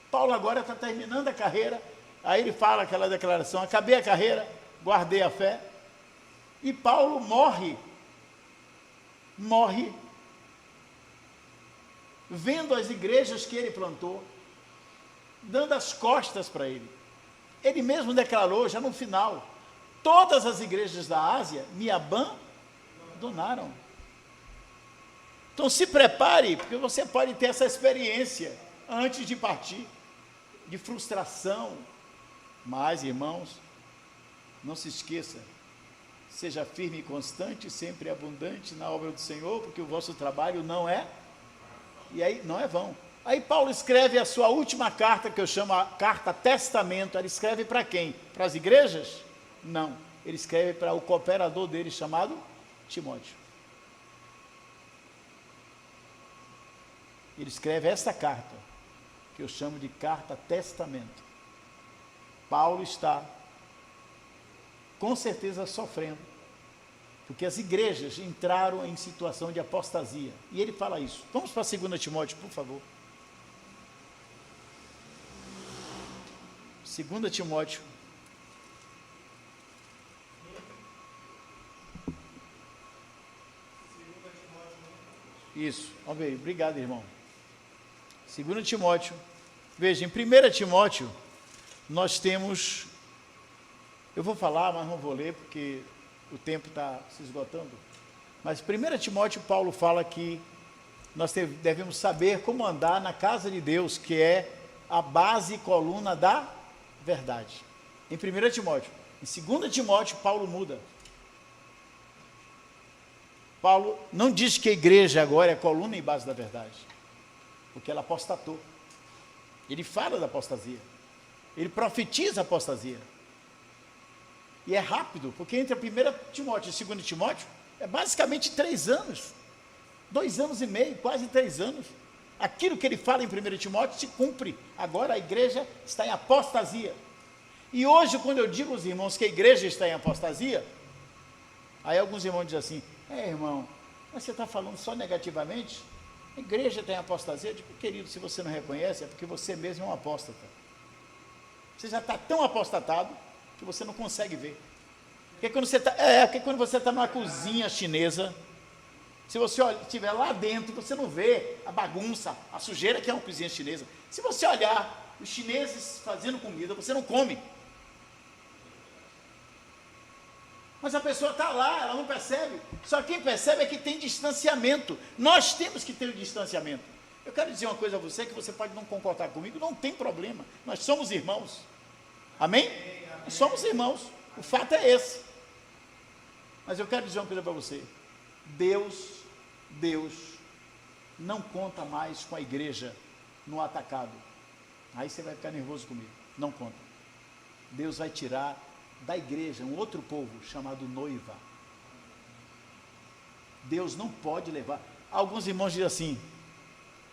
[SPEAKER 1] Paulo agora está terminando a carreira, aí ele fala aquela declaração, acabei a carreira, guardei a fé, e Paulo morre, vendo as igrejas que ele plantou, dando as costas para ele. Ele mesmo declarou, já no final, todas as igrejas da Ásia me abandonaram. Então se prepare, porque você pode ter essa experiência antes de partir, de frustração. Mas, irmãos, não se esqueça, seja firme e constante, sempre abundante na obra do Senhor, porque o vosso trabalho não é vão. Aí Paulo escreve a sua última carta, que eu chamo a carta testamento. Ele escreve para quem? Para as igrejas? Não, ele escreve para o cooperador dele, chamado Timóteo. Ele escreve esta carta, que eu chamo de carta testamento. Paulo está, com certeza, sofrendo, porque as igrejas entraram em situação de apostasia, e ele fala isso. Vamos para 2 Timóteo, por favor. 2 Timóteo. Isso, vamos ver, obrigado, irmão. 2 Timóteo, veja, em 1 Timóteo, nós temos, eu vou falar, mas não vou ler, porque o tempo está se esgotando, mas 1 Timóteo, Paulo fala que nós devemos saber como andar na casa de Deus, que é a base e coluna da verdade. Em 1 Timóteo. Em 2 Timóteo, Paulo muda. Paulo não diz que a igreja agora é coluna e base da verdade, porque ela apostatou. Ele fala da apostasia, ele profetiza a apostasia, e é rápido, porque entre 1 Timóteo e 2 Timóteo é basicamente 3 anos, 2 anos e meio, quase 3 anos. Aquilo que ele fala em 1 Timóteo se cumpre. Agora a igreja está em apostasia. E hoje, quando eu digo aos irmãos que a igreja está em apostasia, aí alguns irmãos dizem assim, irmão, mas você está falando só negativamente? A igreja está em apostasia? Eu digo, querido, se você não reconhece, é porque você mesmo é um apóstata. Você já está tão apostatado que você não consegue ver. Porque quando você está numa cozinha chinesa, se você estiver lá dentro, você não vê a bagunça, a sujeira que é uma cozinha chinesa. Se você olhar os chineses fazendo comida, você não come. Mas a pessoa está lá, ela não percebe. Só quem percebe é que tem distanciamento. Nós temos que ter o distanciamento. Eu quero dizer uma coisa a você, que você pode não concordar comigo, não tem problema. Nós somos irmãos. Amém? Nós somos irmãos. O fato é esse. Mas eu quero dizer uma coisa para você. Deus não conta mais com a igreja no atacado. Aí você vai ficar nervoso comigo. Não conta. Deus vai tirar da igreja um outro povo chamado noiva. Deus não pode levar. Alguns irmãos dizem assim,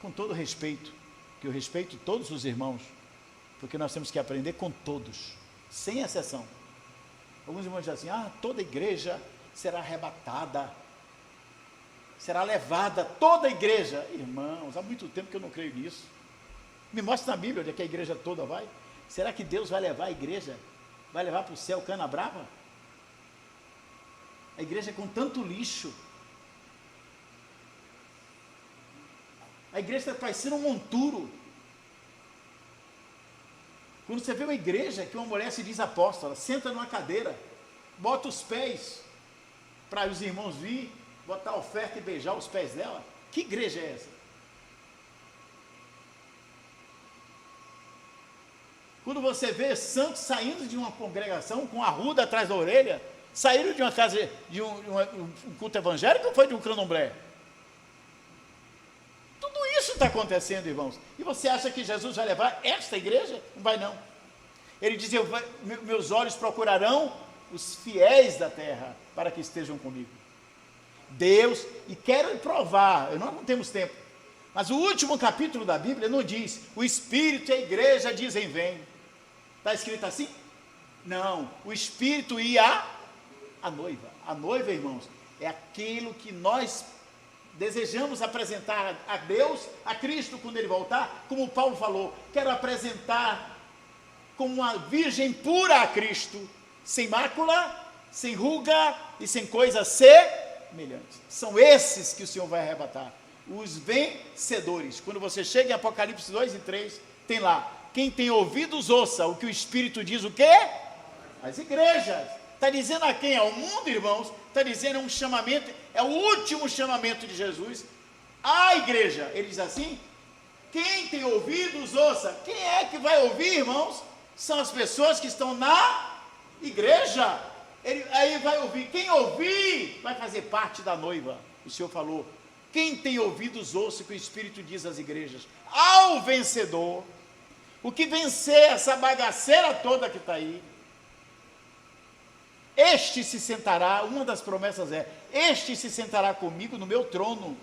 [SPEAKER 1] com todo respeito, que eu respeito todos os irmãos, porque nós temos que aprender com todos, sem exceção. Alguns irmãos dizem assim, toda igreja será arrebatada, será levada, toda a igreja. Irmãos, há muito tempo que eu não creio nisso. Me mostra na Bíblia onde é que a igreja toda vai. Será que Deus vai levar a igreja? Vai levar para o céu cana brava? A igreja é com tanto lixo. A igreja está parecendo um monturo. Quando você vê uma igreja que uma mulher se diz apóstola, senta numa cadeira, bota os pés para os irmãos vir, botar a oferta e beijar os pés dela. Que igreja é essa? Quando você vê santos saindo de uma congregação com a arruda atrás da orelha, saíram de uma casa, de um culto evangélico ou foi de um candomblé? Tudo isso está acontecendo, irmãos. E você acha que Jesus vai levar esta igreja? Não vai não. Ele diz, meus olhos procurarão os fiéis da terra para que estejam comigo. Deus, e quero provar, nós não temos tempo, mas o último capítulo da Bíblia não diz, o Espírito e a igreja dizem vem. Está escrito assim? Não, o Espírito e a noiva. A noiva, irmãos, é aquilo que nós desejamos apresentar a Deus, a Cristo, quando Ele voltar, como Paulo falou, quero apresentar como uma virgem pura a Cristo, sem mácula, sem ruga e sem coisa semelhante. São esses que o Senhor vai arrebatar, os vencedores. Quando você chega em Apocalipse 2 e 3, tem lá, quem tem ouvidos ouça o que o Espírito diz, o quê? As igrejas. Está dizendo a quem? Ao mundo, irmãos. Está dizendo, é um chamamento, é o último chamamento de Jesus à igreja. Ele diz assim, quem tem ouvidos ouça. Quem é que vai ouvir, irmãos? São as pessoas que estão na igreja. Aí vai ouvir, quem ouvir vai fazer parte da noiva. O Senhor falou, quem tem ouvidos ouça o que o Espírito diz às igrejas. Ao vencedor, o que vencer essa bagaceira toda que está aí, este se sentará, uma das promessas é, este se sentará comigo no meu trono.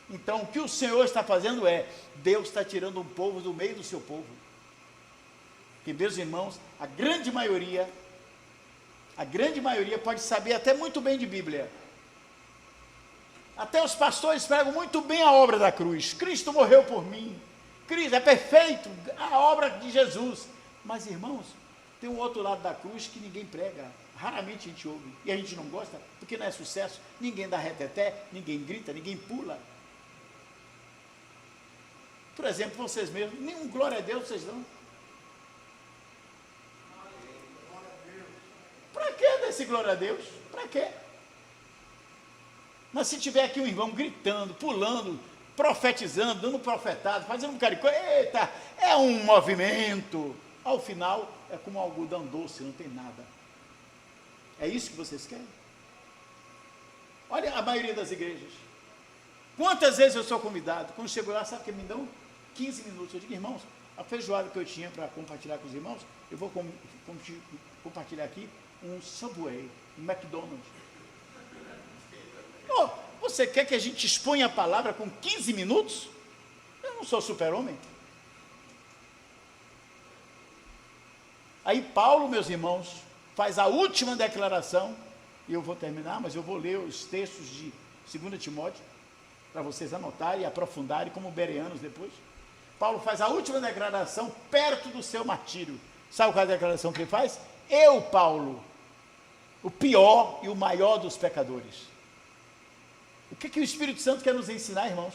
[SPEAKER 1] Então o que o Senhor está fazendo é, Deus está tirando um povo do meio do seu povo. Porque, meus irmãos, a grande maioria pode saber até muito bem de Bíblia. Até os pastores pregam muito bem a obra da cruz. Cristo morreu por mim. Cristo é perfeito, a obra de Jesus. Mas, irmãos, tem um outro lado da cruz que ninguém prega. Raramente a gente ouve. E a gente não gosta, porque não é sucesso. Ninguém dá reteté, ninguém grita, ninguém pula. Por exemplo, vocês mesmos, nenhum glória a Deus vocês dão. Para que desse glória a Deus? Para quê? Mas se tiver aqui um irmão gritando, pulando, profetizando, dando profetado, fazendo um bocado de coisa, eita, é um movimento. Ao final, é como um algodão doce, não tem nada. É isso que vocês querem? Olha a maioria das igrejas. Quantas vezes eu sou convidado, quando chego lá, sabe que me dão 15 minutos. Eu digo, irmãos, a feijoada que eu tinha para compartilhar com os irmãos, eu vou compartilhar aqui um Subway, um McDonald's. Oh, você quer que a gente exponha a palavra com 15 minutos? Eu não sou super-homem. Aí Paulo, meus irmãos, faz a última declaração, e eu vou terminar, mas eu vou ler os textos de 2 Timóteo, para vocês anotarem e aprofundarem, como bereanos depois. Paulo faz a última declaração perto do seu martírio. Sabe qual é a declaração que ele faz? Eu, Paulo, o pior e o maior dos pecadores. O que o Espírito Santo quer nos ensinar, irmãos?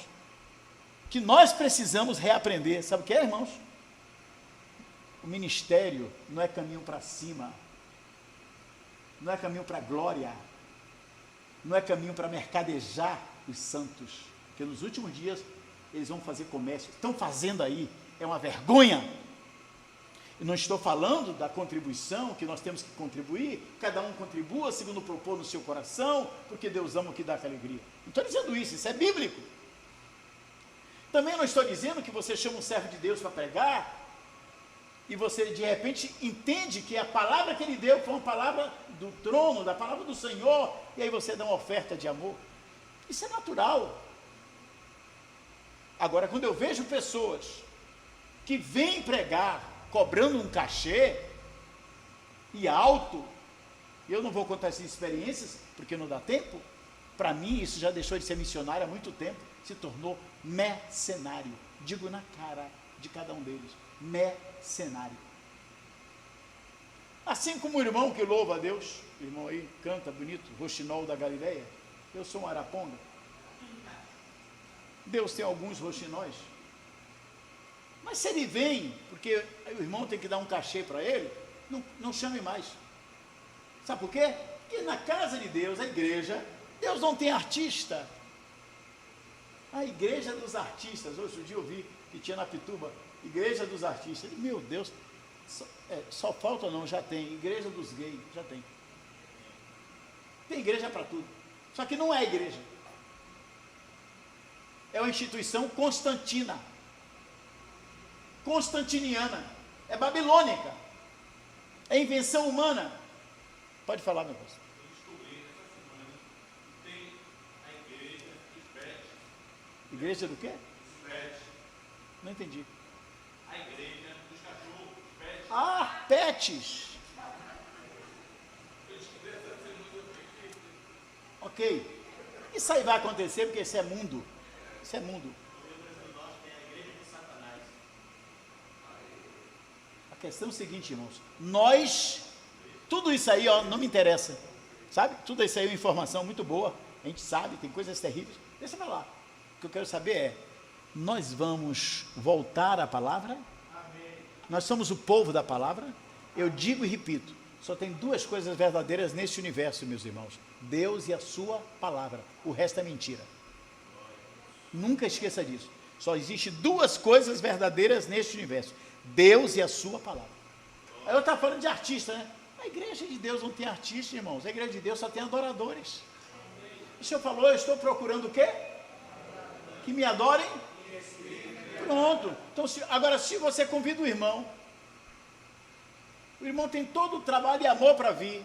[SPEAKER 1] Que nós precisamos reaprender. Sabe o que é, irmãos? O ministério não é caminho para cima, não é caminho para a glória, não é caminho para mercadejar os santos, porque nos últimos dias eles vão fazer comércio, estão fazendo aí, é uma vergonha. Eu não estou falando da contribuição, que nós temos que contribuir, cada um contribua segundo propor no seu coração, porque Deus ama o que dá com alegria. Não estou dizendo isso é bíblico. Também não estou dizendo que você chama um servo de Deus para pregar, e você de repente entende que a palavra que ele deu foi uma palavra do trono, da palavra do Senhor, e aí você dá uma oferta de amor. Isso é natural. Agora, quando eu vejo pessoas que vêm pregar cobrando um cachê e alto, eu não vou contar essas experiências porque não dá tempo. Para mim isso já deixou de ser missionário há muito tempo, se tornou mercenário. Digo na cara de cada um deles, mercenário. Assim como o irmão que louva a Deus, o irmão aí canta bonito, Roxinol da Galileia, eu sou um araponga. Deus tem alguns roxinóis, mas se ele vem, porque o irmão tem que dar um cachê para ele, não chame mais. Sabe por quê? Porque na casa de Deus, a igreja, Deus não tem artista. A igreja dos artistas, hoje um dia eu vi que tinha na Pituba, igreja dos artistas. Meu Deus, só falta não, já tem, igreja dos gays, já tem. Tem igreja para tudo, só que não é igreja. É uma instituição constantiniana, é babilônica, é invenção humana. Pode falar, meu pastor.
[SPEAKER 3] Eu descobri essa semana, tem
[SPEAKER 1] Igreja do quê?
[SPEAKER 3] Pet.
[SPEAKER 1] Não entendi.
[SPEAKER 3] A igreja dos cachorros, pet.
[SPEAKER 1] Ah, pets. Ok. Isso aí vai acontecer porque isso é mundo. Isso é mundo. A questão é o seguinte, irmãos. Nós, tudo isso aí, ó, não me interessa. Sabe? Tudo isso aí é uma informação muito boa. A gente sabe, tem coisas terríveis. Deixa pra lá. O que eu quero saber é, nós vamos voltar à palavra? Amém. Nós somos o povo da palavra? Eu digo e repito, só tem duas coisas verdadeiras neste universo, meus irmãos. Deus e a sua palavra. O resto é mentira. Nunca esqueça disso. Só existe duas coisas verdadeiras neste universo. Deus e a sua palavra. Aí eu estava falando de artista, né? A igreja de Deus não tem artista, irmãos. A igreja de Deus só tem adoradores. O Senhor falou, eu estou procurando o quê? Que me adorem? Pronto. Então, agora, se você convida o irmão tem todo o trabalho e amor para vir,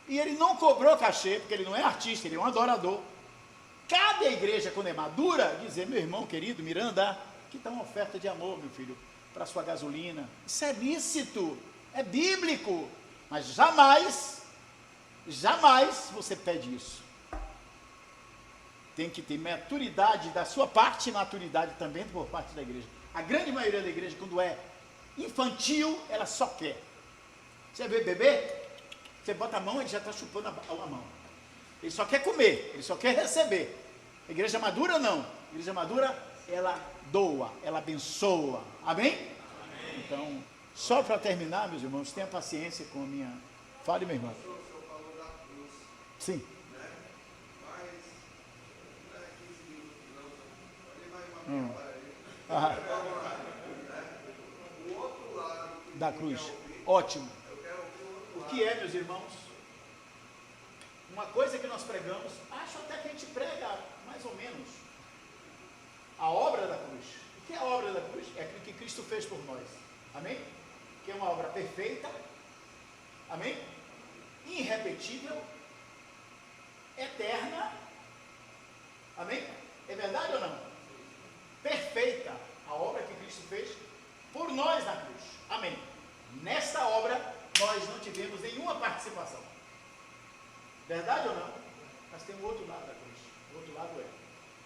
[SPEAKER 1] e ele não cobrou cachê, porque ele não é artista, ele é um adorador. Cada igreja, quando é madura, dizer, meu irmão querido, Miranda, aqui está uma oferta de amor, meu filho, para sua gasolina. Isso é lícito, é bíblico, mas jamais você pede isso. Tem que ter maturidade da sua parte e maturidade também por parte da igreja. A grande maioria da igreja, quando é infantil, ela só quer. Você vê bebê? Você bota a mão, ele já está chupando a mão. Ele só quer comer, ele só quer receber. A igreja madura não. A igreja madura, ela doa, ela abençoa. Amém? Amém. Então, só para terminar, meus irmãos, tenha paciência com a minha... Fale, meu irmão.
[SPEAKER 3] O senhor falou da cruz.
[SPEAKER 1] Sim.
[SPEAKER 3] Né? Mas, não é 15 minutos, não. Ele vai uma meia hora aí. O outro lado
[SPEAKER 1] da cruz. Ótimo.
[SPEAKER 3] Eu quero ouvir o outro
[SPEAKER 1] O
[SPEAKER 3] lado.
[SPEAKER 1] que é, meus irmãos? Uma coisa que nós pregamos, acho até que a gente prega mais ou menos a obra da cruz. O que é a obra da cruz? É aquilo que Cristo fez por nós. Amém? Que é uma obra perfeita. Amém? Irrepetível. Eterna. Amém? É verdade ou não? Perfeita. A obra que Cristo fez por nós na cruz. Amém. Nesta obra, nós não tivemos nenhuma participação. Verdade ou não? Mas tem o outro lado da cruz. O outro lado é: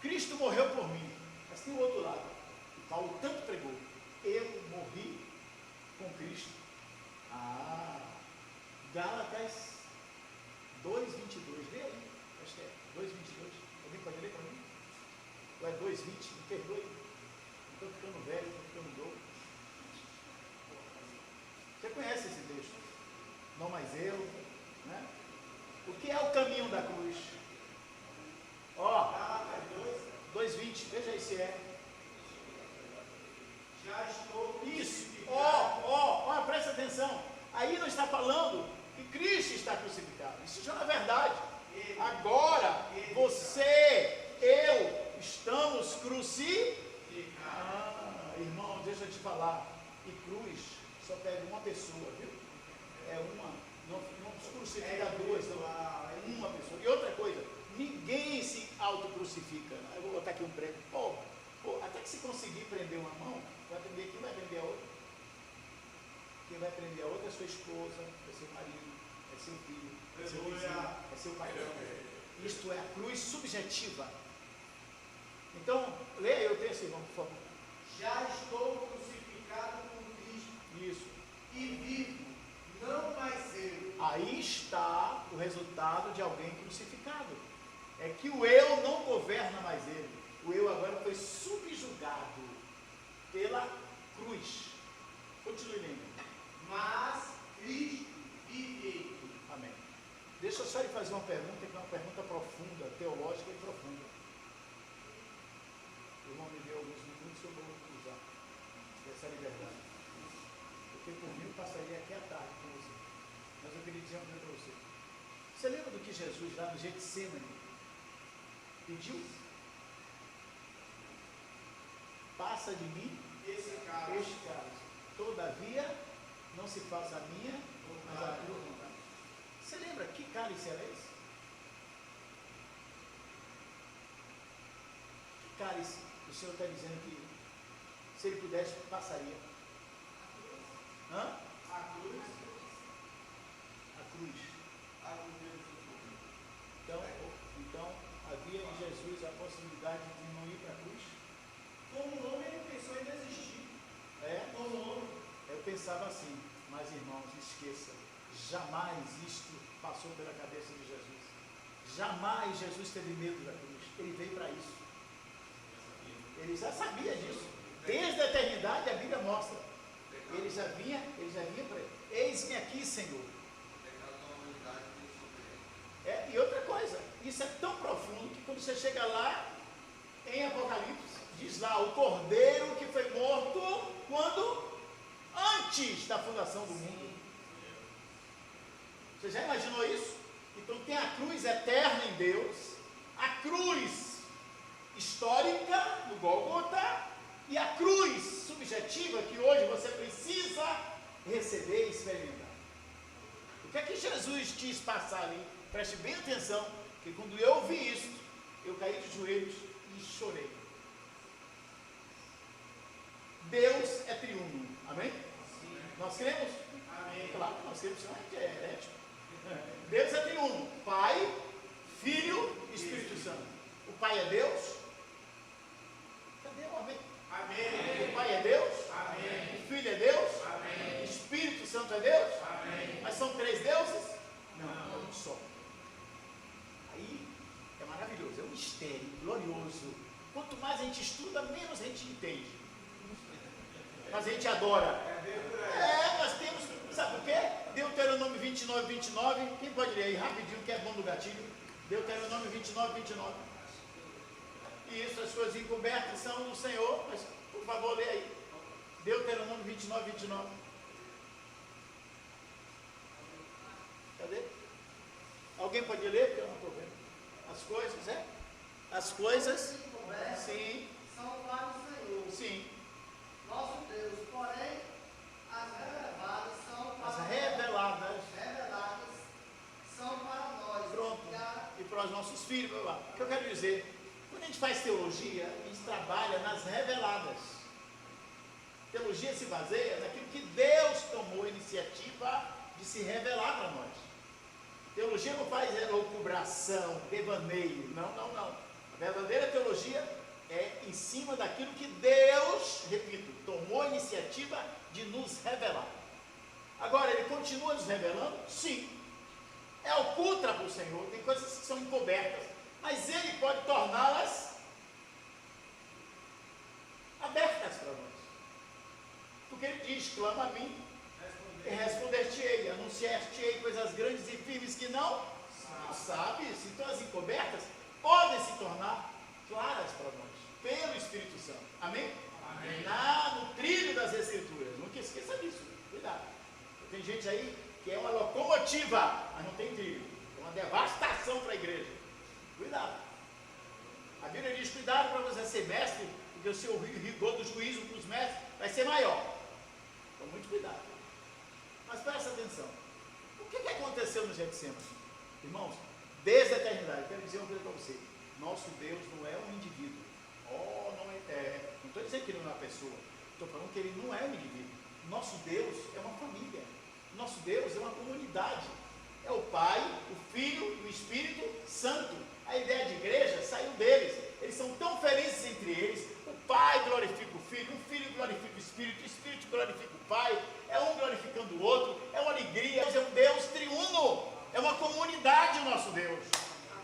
[SPEAKER 1] Cristo morreu por mim. Mas tem o outro lado. E Paulo tanto pregou: eu morri com Cristo. Gálatas 2:22. Lê aí. Acho que é 2:22. Alguém pode ler para mim? Ou é 2:20? Me perdoe. Estou ficando velho, estou ficando louco. Você conhece esse texto? Não mais eu, né? O que é o caminho da cruz? Ó, 2:20, veja aí se é.
[SPEAKER 2] Já estou
[SPEAKER 1] Isso,
[SPEAKER 2] crucificado.
[SPEAKER 1] presta atenção. Aí não está falando que Cristo está crucificado. Isso já é verdade. Agora, você, eu, estamos crucificados. Irmão, deixa eu te falar. E cruz só pega uma pessoa, viu? É uma. Não se crucifica duas, não. É uma pessoa. E outra coisa, ninguém se autocrucifica. Eu vou botar aqui um prego. Pô, até que se conseguir prender uma mão, vai prender, quem vai prender a outra? Quem vai prender a outra é sua esposa, é seu marido, é seu filho, é seu vizinho, é seu patrão. Isto é a cruz subjetiva. Então, leia aí o texto, irmão, por favor.
[SPEAKER 2] Já estou crucificado com Cristo.
[SPEAKER 1] Isso.
[SPEAKER 2] E vivo, não mais eu.
[SPEAKER 1] Aí está o resultado de alguém crucificado. É que o eu não governa mais ele. O eu agora foi subjugado pela cruz. Continue lendo.
[SPEAKER 2] Mas Cristo vive.
[SPEAKER 1] Amém. Deixa eu só lhe fazer uma pergunta, que é uma pergunta profunda, teológica e profunda. O irmão me deu alguns minutos, eu vou usar essa liberdade. Porque por mim eu passaria aqui à tarde com você. Mas eu queria dizer uma coisa para você. Você lembra do que Jesus lá no Getsemane pediu? Passa de mim
[SPEAKER 2] Esse cara.
[SPEAKER 1] este caso. Todavia, não se faça a minha, mas a tua vontade. Você lembra que cálice era esse? Que cálice, o Senhor está dizendo que se ele pudesse, passaria? Hã?
[SPEAKER 2] A cruz.
[SPEAKER 1] A cruz. Então, havia em Jesus a possibilidade de não ir para a cruz?
[SPEAKER 2] Como homem, ele pensou em desistir. Como homem.
[SPEAKER 1] Eu pensava assim, mas irmãos, esqueça, jamais isto passou pela cabeça de Jesus. Jamais Jesus teve medo da cruz. Ele veio para isso. Ele já sabia disso. Desde a eternidade a Bíblia mostra. Ele já vinha para ele. Eis-me aqui, Senhor. E outra coisa, isso é tão profundo que quando você chega lá em Apocalipse, diz lá o Cordeiro que foi morto quando? Antes da fundação do mundo. Você já imaginou isso? Então tem a cruz eterna em Deus, a cruz histórica no Gólgota e a cruz subjetiva que hoje você precisa receber e experimentar. O que é que Jesus quis passar ali? Preste bem atenção, que quando eu ouvi isso, eu caí de joelhos e chorei. Deus é triuno, amém? Sim. Nós cremos? Amém. Claro que nós cremos, senão a gente é herético. Deus é triuno, Pai, Filho e Espírito Santo. O Pai é Deus? Cadê o amém?
[SPEAKER 2] Amém.
[SPEAKER 1] O Pai é Deus?
[SPEAKER 2] Amém.
[SPEAKER 1] O Filho é Deus?
[SPEAKER 2] Amém.
[SPEAKER 1] O Espírito Santo é Deus?
[SPEAKER 2] Amém.
[SPEAKER 1] Mas são 3 deuses? Não, é um só. Aí é maravilhoso, é um mistério glorioso. Quanto mais a gente estuda, menos a gente entende. Mas a gente adora. Nós temos, sabe o quê? Deuteronômio 29, 29. Quem pode ler aí rapidinho, que é bom do gatilho? Deuteronômio 29, 29. Isso, as coisas encobertas são no Senhor, mas por favor, lê aí. Deuteronômio 29, 29. Cadê? Alguém pode ler? Porque eu não estou vendo. As coisas, As coisas, sim.
[SPEAKER 2] São para o Senhor,
[SPEAKER 1] Sim.
[SPEAKER 2] nosso Deus, porém, as reveladas são para
[SPEAKER 1] As reveladas.
[SPEAKER 2] reveladas são para nós.
[SPEAKER 1] Pronto. E para os nossos filhos. Blá, blá. O que eu quero dizer? Quando a gente faz teologia, a gente trabalha nas reveladas. Teologia se baseia naquilo que Deus tomou a iniciativa de se revelar para nós. Teologia não faz elucubração, devaneio. Não. A verdadeira teologia é em cima daquilo que Deus, repito, tomou a iniciativa de nos revelar. Agora, Ele continua nos revelando? Sim. É oculta para o Senhor, tem coisas que são encobertas, mas Ele pode torná-las abertas para nós. Porque Ele diz, clama a mim, e responder-te-ei, anunciar-te-ei coisas grandes e firmes que não sabes. Então as encobertas podem se tornar claras para nós, pelo Espírito Santo. Amém? Amém. No trilho das Escrituras. Nunca esqueça disso. Cuidado. Tem gente aí que é uma locomotiva, mas não tem trilho. É uma devastação para a igreja. Cuidado. A Bíblia diz, cuidado para você ser mestre, porque o seu rigor do juízo para os mestres vai ser maior. Então, muito cuidado. Mas presta atenção. O que aconteceu no Getsemane? Irmãos, desde a eternidade, quero dizer uma coisa para você. Nosso Deus não é um indivíduo. Não estou dizendo que ele não é uma pessoa. Estou falando que ele não é um indivíduo. Nosso Deus é uma família. Nosso Deus é uma comunidade. É o Pai, o Filho e o Espírito Santo. A ideia de igreja saiu deles. Eles são tão felizes entre eles. O Pai glorifica o Filho glorifica o Espírito glorifica o Pai. É um glorificando o outro. É uma alegria. Deus é um Deus triuno. É uma comunidade o nosso Deus.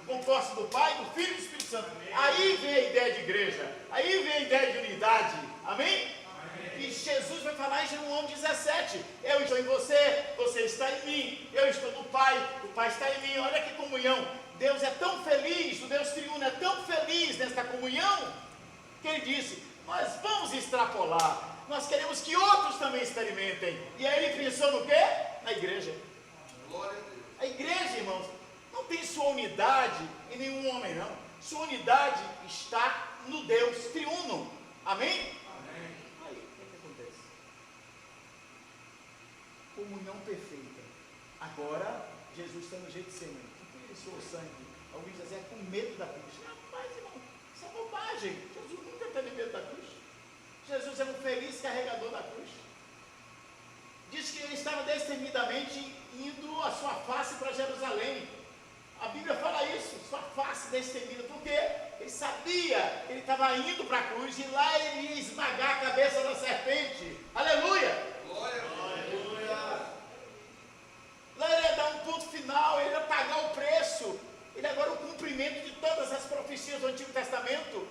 [SPEAKER 1] Composto do Pai, do Filho e do Espírito Santo. Aí vem a ideia de igreja. Aí vem a ideia de unidade. Amém? E Jesus vai falar em João 17. Eu estou em você, você está em mim. Eu estou no Pai, o Pai está em mim. Olha que comunhão. Deus é tão feliz, o Deus triuno é tão feliz nesta comunhão, que Ele disse, nós vamos extrapolar. Nós queremos que outros também experimentem. E aí Ele pensou no quê? Na igreja.
[SPEAKER 3] Glória a Deus.
[SPEAKER 1] A igreja, irmãos, não tem sua unidade em nenhum homem, não. Sua unidade está no Deus triuno. Amém?
[SPEAKER 3] Amém.
[SPEAKER 1] Aí, o que acontece? Comunhão perfeita. Agora, Jesus está no Getsemane. Que ele suou sangue. Alguém diz assim, é com medo da cruz. Rapaz, irmão, Isso é bobagem. Jesus nunca teve medo da cruz. Jesus é um feliz carregador da cruz. Diz que ele estava destemidamente indo a sua face para Jerusalém. A Bíblia fala isso, sua face destemida, porque ele sabia que ele estava indo para a cruz e lá ele ia esmagar a cabeça da serpente. Aleluia!
[SPEAKER 3] Glória a Deus.
[SPEAKER 1] Lá ele ia dar um ponto final, ele ia pagar o preço. Ele agora é o cumprimento de todas as profecias do Antigo Testamento.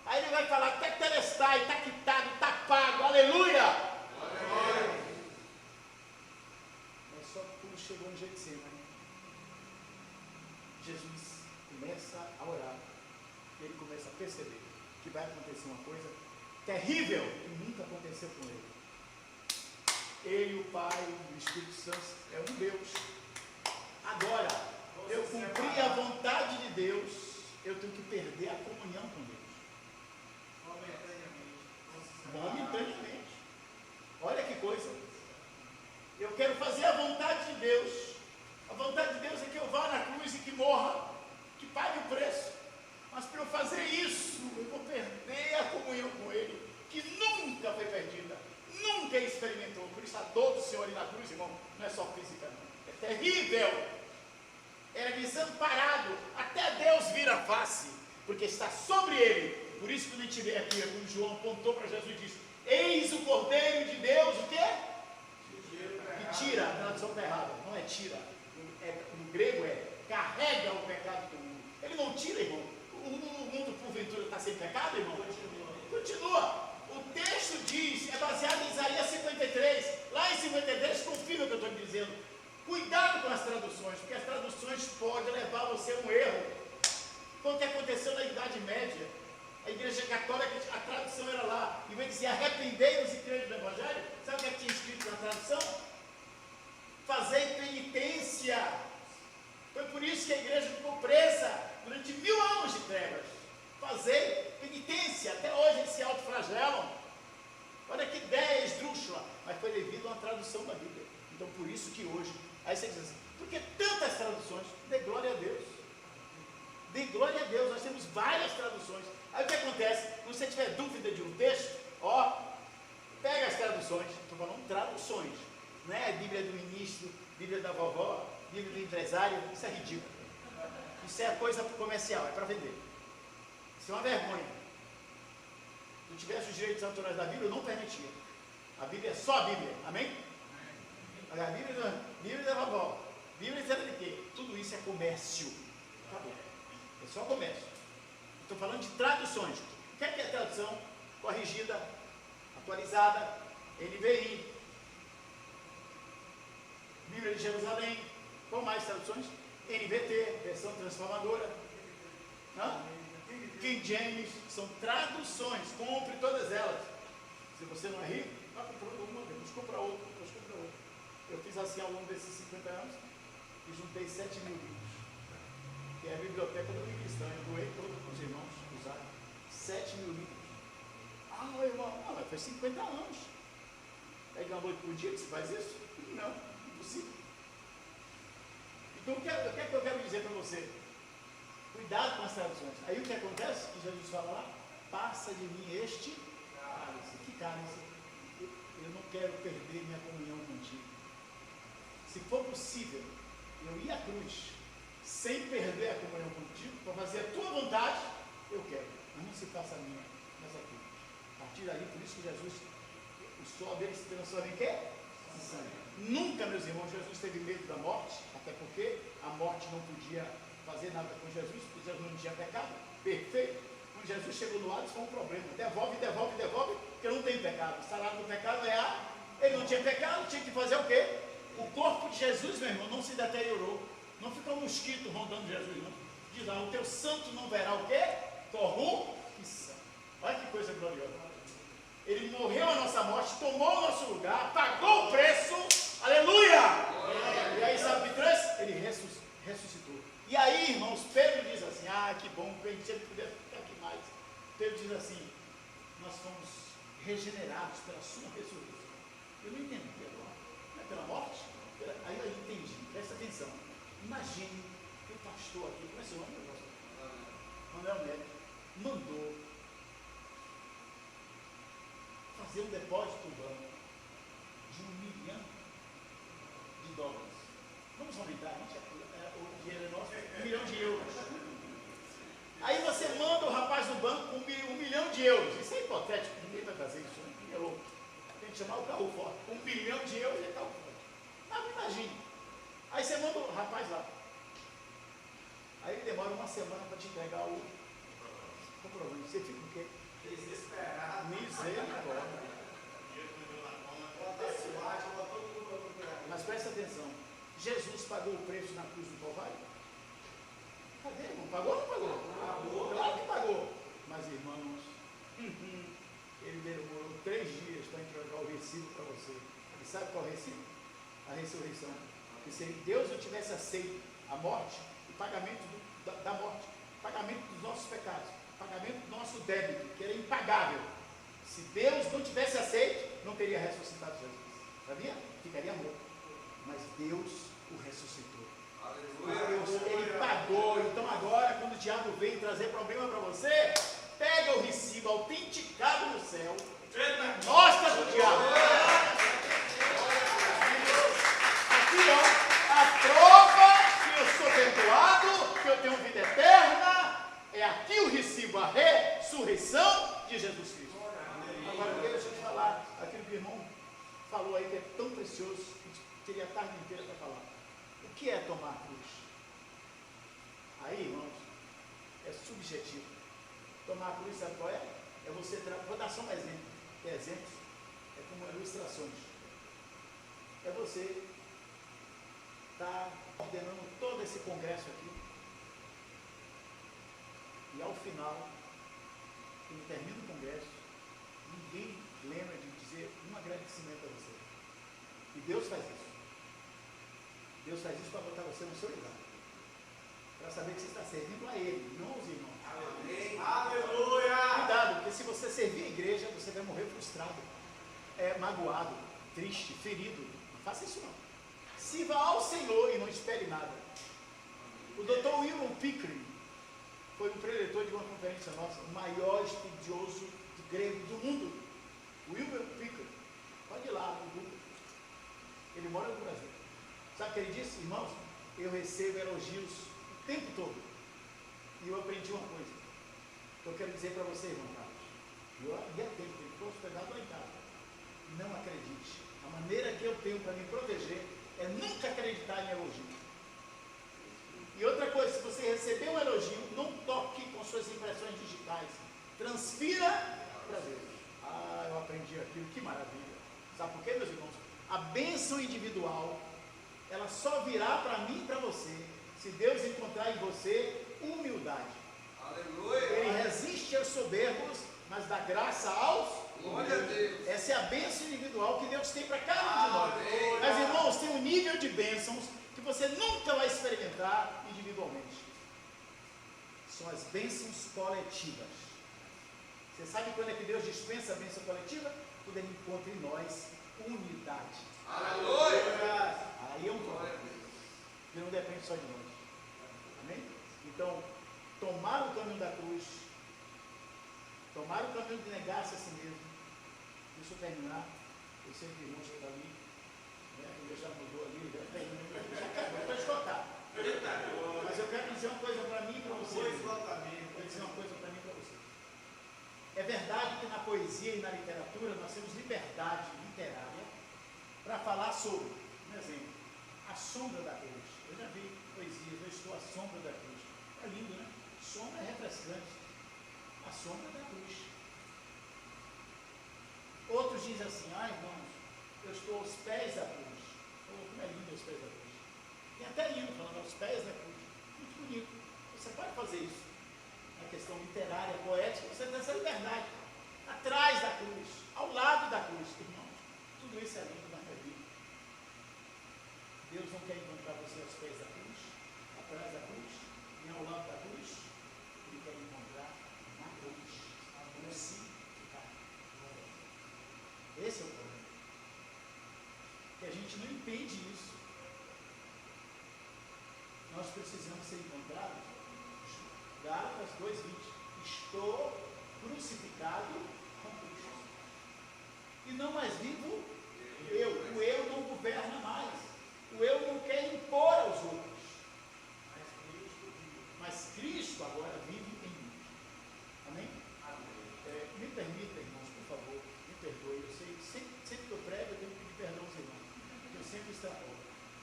[SPEAKER 1] Aí ele vai falar, tetelestai, está quitado, está pago, aleluia! Mas só quando chegou no Getsemane, Jesus começa a orar, e ele começa a perceber que vai acontecer uma coisa terrível que nunca aconteceu com ele. Ele, o Pai e o Espírito Santo é um Deus. Agora, eu cumpri a vontade de Deus, eu tenho que perder a comunhão com Deus. Momentaneamente. Olha que coisa. Eu quero fazer a vontade de Deus. A vontade de Deus é que eu vá na cruz e que morra, que pague o preço. Mas para eu fazer isso, eu vou perder a comunhão com Ele, que nunca foi perdida, nunca experimentou. Por isso a dor do Senhor ali na cruz, irmão, não é só física, não. É terrível. Era desamparado, até Deus vir a face, porque está sobre ele. Por isso que quando a gente vê aqui, quando João apontou para Jesus e disse, eis o Cordeiro de Deus, o quê? Que tira, a tradução está errada, não é tira, no grego é carrega o pecado do mundo. Ele não tira, irmão. O mundo porventura está sem pecado, irmão? Continua. O texto diz, é baseado em Isaías 53, lá em 53, confirma o que eu estou dizendo. Cuidado com as traduções, porque as traduções podem levar você a um erro. Foi o que aconteceu na Idade Média. A Igreja Católica, a tradução era lá, e vai dizer arrependei-vos e crede no Evangelho. Sabe o que tinha escrito na tradução? Fazei penitência. Foi por isso que a igreja ficou presa durante 1000 anos de trevas. Fazei penitência. Até hoje eles se autoflagelam. Olha que ideia esdrúxula. Mas foi devido a uma tradução da Bíblia. Então por isso que hoje, aí você diz assim, por que tantas traduções? Dê glória a Deus. Dê glória a Deus, nós temos várias traduções. Aí o que acontece? Quando você tiver dúvida de um texto, pega as traduções, estou falando traduções, não é a Bíblia do ministro, Bíblia da vovó, Bíblia do empresário, isso é ridículo. Isso é coisa comercial, é para vender. Isso é uma vergonha. Se não tivesse os direitos autorais da Bíblia, eu não permitia. A Bíblia é só a Bíblia, amém? A Bíblia da vovó, Bíblia de quê? Tudo isso é comércio. Acabou. É só comércio. Estou falando de traduções. O que é tradução? Corrigida, atualizada, NVI, Bíblia de Jerusalém. Qual mais traduções? NVT, versão transformadora. King James, são traduções. Compre todas elas. Se você não é rico, vai comprando uma, depois compra outra. Eu fiz assim ao longo desses 50 anos e juntei 7 mil livros, que é a biblioteca do livro cristão. Eu doei todos para os irmãos usarem. 7 mil livros. Meu irmão, mas faz 50 anos. É de uma noite por dia que você faz isso? Não, impossível. Então o que é que eu quero dizer para você? Cuidado com as traduções. Aí o que acontece? Que Jesus fala lá, passa de mim este cálice. Que cálice? Eu não quero perder minha comunhão contigo. Se for possível, eu ir à cruz sem perder a comunhão contigo, para fazer a tua vontade, eu quero. Mas não se faça a minha nessa cruz. A partir daí, por isso que Jesus, o suor dele se transforma em quê? Em sangue. Nunca, meus irmãos, Jesus teve medo da morte, até porque a morte não podia fazer nada com Jesus, porque Jesus não tinha pecado. Perfeito. Quando Jesus chegou no Hades, foi um problema. Devolve, porque não tem pecado. O salário do pecado é ele não tinha pecado, tinha que fazer o quê? O corpo de Jesus, meu irmão, não se deteriorou. Não ficou um mosquito rondando Jesus, não. Diz lá, o teu santo não verá o quê? Corrupção. Olha que coisa gloriosa. Ele morreu a nossa morte, tomou o nosso lugar, pagou o preço. Aleluia! E aí, sabe o que trouxe? Ele ressuscitou. E aí, irmãos, Pedro diz assim, que bom, que a gente sempre pudesse ficar aqui mais. Pedro diz assim, nós fomos regenerados pela sua ressurreição. Eu não entendi agora. Não é pela morte? Aí eu entendi, presta atenção. Imagine que o pastor aqui, como é seu nome? Manuel Neto. mandou fazer um depósito no banco de $1 milhão. Vamos aumentar, o dinheiro é nosso, €1 milhão. Aí você manda o rapaz do banco com €1 milhão. Isso é hipotético, ninguém vai fazer isso, né? É louco. Tem que chamar o carro forte. €1 milhão é carro forte. Mas imagine. Aí você manda o rapaz lá. Aí ele demora uma semana para te entregar o comprovante. Você fica o quê?
[SPEAKER 2] Desesperado.
[SPEAKER 1] Misericórdia. Mas presta atenção. Jesus pagou o preço na cruz do Calvário? Cadê, irmão? Pagou ou não pagou? Pagou. Claro que pagou. Mas, irmãos, ele demorou 3 dias para entregar o recibo para você. E sabe qual é o recibo? A ressurreição. Porque se Deus não tivesse aceito a morte, o pagamento da morte, o pagamento dos nossos pecados, o pagamento do nosso débito, que era impagável, se Deus não tivesse aceito, não teria ressuscitado Jesus. Sabia? Ficaria morto. Mas Deus o ressuscitou. Deus, ele pagou. Então agora, quando o diabo vem trazer problema para você, pega o recibo autenticado no céu, mostra para o diabo. Aqui, ó, a prova que eu sou perdoado, que eu tenho vida eterna, é aqui o recibo, a ressurreição de Jesus Cristo. Agora, deixa eu te falar aquilo que o irmão falou aí, que é tão precioso, que teria a tarde inteira para falar. O que é tomar a cruz? Aí, irmãos, é subjetivo. Tomar a cruz, sabe qual é? É você, vou dar só um exemplo, que exemplos é como ilustrações. É você estar ordenando todo esse congresso aqui, e ao final, quando termina o congresso, ninguém lembra de dizer um agradecimento a você. E Deus faz isso. Deus faz isso para botar você no seu lugar. Para saber que você está servindo a Ele, não aos irmãos.
[SPEAKER 2] Amém. Aleluia.
[SPEAKER 1] Cuidado, porque se você servir a igreja, você vai morrer frustrado, magoado, triste, ferido. Não faça isso não. Sirva ao Senhor e não espere nada. O Dr. William Pickering foi um preletor de uma conferência nossa, o maior estudioso de grego do mundo. William Pickering. Pode ir lá no Google. Ele mora no Brasil. Sabe o que ele disse? Irmãos, eu recebo elogios o tempo todo. E eu aprendi uma coisa. Que eu quero dizer para você, irmão Carlos. Eu havia tempo, ele ficou hospedado lá em casa. Não acredite. A maneira que eu tenho para me proteger é nunca acreditar em elogio. E outra coisa, se você receber um elogio, não toque com suas impressões digitais. Transfira para Deus. Ah, eu aprendi aquilo, que maravilha. Sabe por quê, meus irmãos? A bênção individual, ela só virá para mim e para você, se Deus encontrar em você humildade.
[SPEAKER 3] Aleluia.
[SPEAKER 1] Ele resiste aos soberbos, mas dá graça aos
[SPEAKER 3] Glória a Deus.
[SPEAKER 1] Essa é a bênção individual que Deus tem para cada um de nós.
[SPEAKER 3] Amém.
[SPEAKER 1] Mas, irmãos, tem um nível de bênçãos que você nunca vai experimentar individualmente. São as bênçãos coletivas. Você sabe quando é que Deus dispensa a bênção coletiva? Quando Ele encontra em nós unidade.
[SPEAKER 3] Aleluia.
[SPEAKER 1] Aí é um problema. Que não depende só de nós. Amém? Então, tomar o caminho da cruz, tomar o caminho de negar-se a si mesmo. Deixa eu terminar. Eu sei que o irmão já está ali, né? Ele já mudou ali, já acabou, pode esgotar. Mas eu quero dizer uma coisa para mim e para você. Vou dizer uma coisa para mim e para você. É verdade que na poesia e na literatura nós temos liberdade literária para falar sobre, por exemplo, a sombra da cruz. Eu já vi poesias, eu estou à sombra da cruz. É lindo, né? Sombra é refrescante. A sombra da cruz. Outros dizem assim, irmãos, eu estou aos pés da cruz. Oh, como é lindo aos pés da cruz. Tem até hino falando aos pés da cruz. Muito bonito. Você pode fazer isso. Na questão literária, poética, você tem essa liberdade. Atrás da cruz, ao lado da cruz. Irmãos, tudo isso é lindo na minha vida. Deus não quer encontrar você aos pés da cruz, atrás da cruz, nem ao lado da cruz. Ele quer encontrar na cruz, crucificado. Esse é o problema. Que a gente não entende isso. Nós precisamos ser encontrados, Gálatas 2:20, estou crucificado com Cristo. E não mais vivo eu. O eu não governa mais. O eu não quer impor aos outros. Mas Cristo agora vive em mim. Amém? Me permita, irmãos, por favor, me perdoe. Eu sei, sempre que eu prego, eu tenho que pedir perdão aos irmãos, porque eu sempre extrapolo.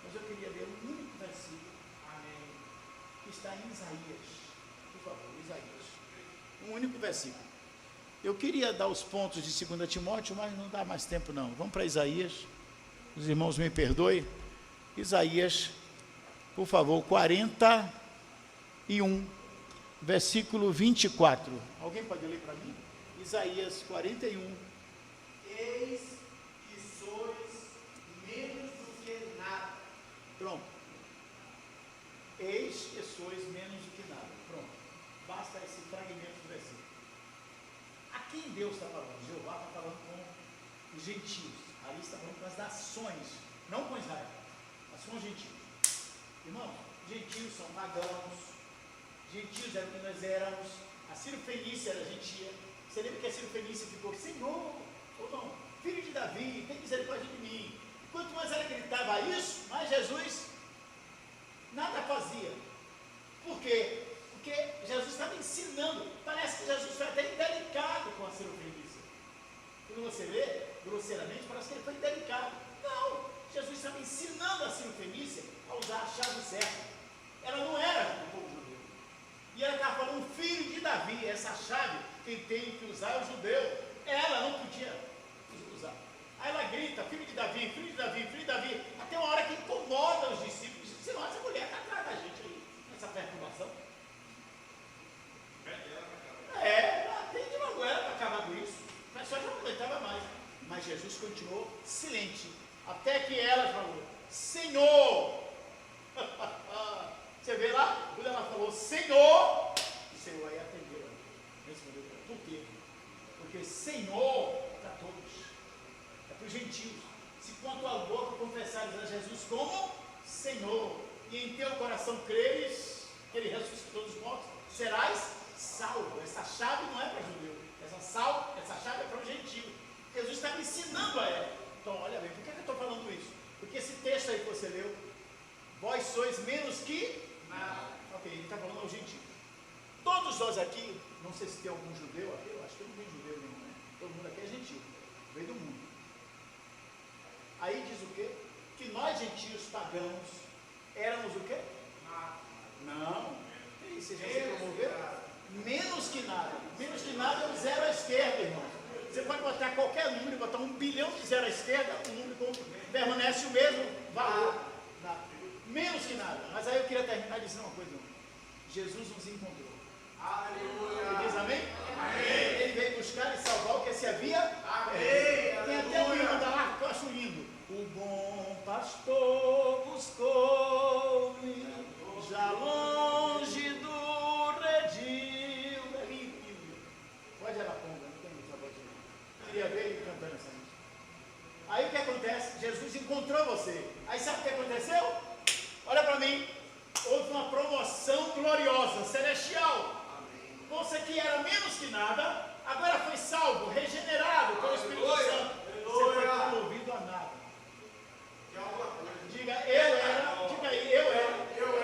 [SPEAKER 1] Mas eu queria ler um único versículo, que está em Isaías. Por favor, Isaías. Um único versículo. Eu queria dar os pontos de 2 Timóteo, mas não dá mais tempo não. Vamos para Isaías. Os irmãos me perdoem. Isaías, por favor, 41, versículo 24. Alguém pode ler para mim? Isaías 41.
[SPEAKER 2] Eis que sois menos do que nada.
[SPEAKER 1] Pronto. Eis que sois menos do que nada. Pronto. Basta esse fragmento do versículo. A quem Deus está falando? Jeová está falando com os gentios. Ali está falando com as nações, não com Israel. Mas com os gentios. Irmãos, gentios são pagãos. Gentios era o que nós éramos. A Ciro Fenícia era gentia. Você lembra que a Ciro Fenícia ficou, Senhor, ou não, filho de Davi, tem misericórdia de mim. Quanto mais ela gritava isso, mais Jesus nada fazia. Por quê? Porque Jesus estava ensinando. Parece que Jesus foi até indelicado com a Ciro Fenícia. Quando você lê, grosseiramente, parece que ele foi indelicado. Não, Jesus estava ensinando a Ciro Fenícia a usar a chave certa. Ela não era do povo judeu. E ela estava falando, filho de Davi, essa chave, quem tem que usar é o judeu. Ela não podia usar. Aí ela grita, filho de Davi, filho de Davi, filho de Davi, até uma hora que incomoda os discípulos. Senão essa mulher está atrás da gente aí, nessa perturbação. Ela tem de uma goela para acabar com isso. O pessoal já não aguentava mais. Mas Jesus continuou silente, até que ela falou, Senhor. Você vê lá, quando ela falou Senhor, o Senhor aí atendeu. Respondeu. Por quê? Porque Senhor para todos, é para os gentios. Se com a tua boca confessares a Jesus como Senhor, e em teu coração creres que Ele ressuscitou dos mortos, serás salvo. Essa chave não é para judeu, essa chave é para o gentio. Jesus está me ensinando a ela. Então, olha bem, por que eu estou falando isso? Porque esse texto aí que você leu, vós sois menos que nada. Ok, ele está falando ao gentio. Todos nós aqui, não sei se tem algum judeu aqui, eu acho que não tem judeu nenhum, né? Todo mundo aqui é gentil, veio do mundo. Aí diz o quê? Que nós gentios pagãos éramos o quê? Nada. Não. E você já se promoveu? Menos que nada. Menos que nada é um zero à esquerda, irmão. Você pode botar qualquer número, botar 1 bilhão de zero à esquerda, o número permanece o mesmo valor. Nada. Menos que nada. Mas aí eu queria terminar dizendo uma coisa. Jesus nos encontrou. Aleluia. Ele diz amém? Amém. Ele veio buscar e salvar o que se havia. Amém. Tem até um hino da lá que eu acho lindo. O bom pastor buscou-me, já longe do redil. É lindo. Pode ir lá, pomba, não tem muita voz. Queria ver ele cantando essa música. Aí o que acontece? Jesus encontrou você. Aí sabe o que aconteceu? Olha para mim. Houve uma promoção gloriosa, celestial. Você que era menos que nada, agora foi salvo, regenerado pelo Espírito Santo. Você foi promovido a nada. Diga, eu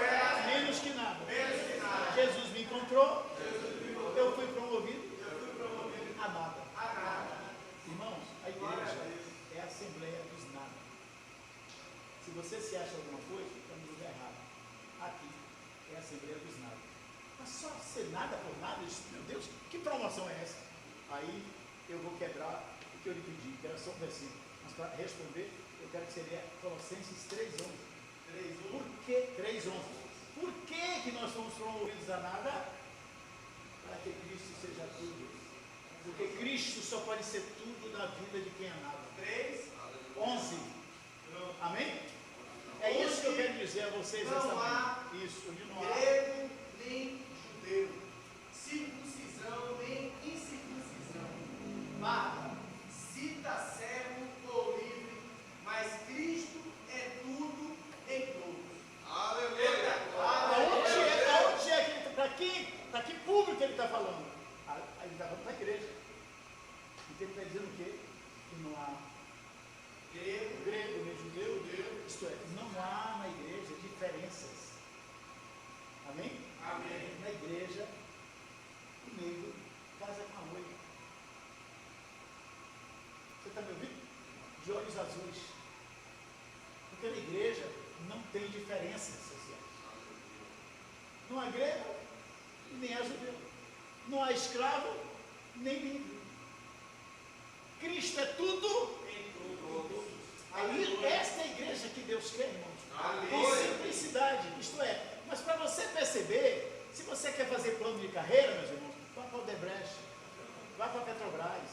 [SPEAKER 1] era menos que nada. Jesus me encontrou, eu fui promovido a nada. Irmãos, a igreja é a assembleia dos nada. Se você se acha alguma coisa, está no lugar errado. Aqui é a assembleia dos nada. Mas só ser nada por nada, isso, meu Deus, que promoção é essa? Aí eu vou quebrar o que eu lhe pedi, que era só um versículo. Mas para responder, eu quero que você leia Colossenses 3:11. Por que 3:11? Por que nós fomos promovidos a nada? Para que Cristo seja tudo. Porque Cristo só pode ser tudo na vida de quem é nada. 3:11. Amém? É isso que eu quero dizer a vocês essa manhã. Isso, onde não há
[SPEAKER 2] grego nem judeu, circuncisão nem incircuncisão, barba, cita servo ou livre, mas Cristo é tudo em todos.
[SPEAKER 3] Aleluia.
[SPEAKER 1] Aonde é que para que público ele está falando? olhos azuis. Porque na igreja não tem diferenças sociais. Não há grego, nem há judeu. Não há escravo, nem livre. Cristo é tudo em todos. Aí, esta é a igreja que Deus quer, irmãos. Com simplicidade, isto é. Mas para você perceber, se você quer fazer plano de carreira, meus irmãos, vá para o Odebrecht, vá para a Petrobras.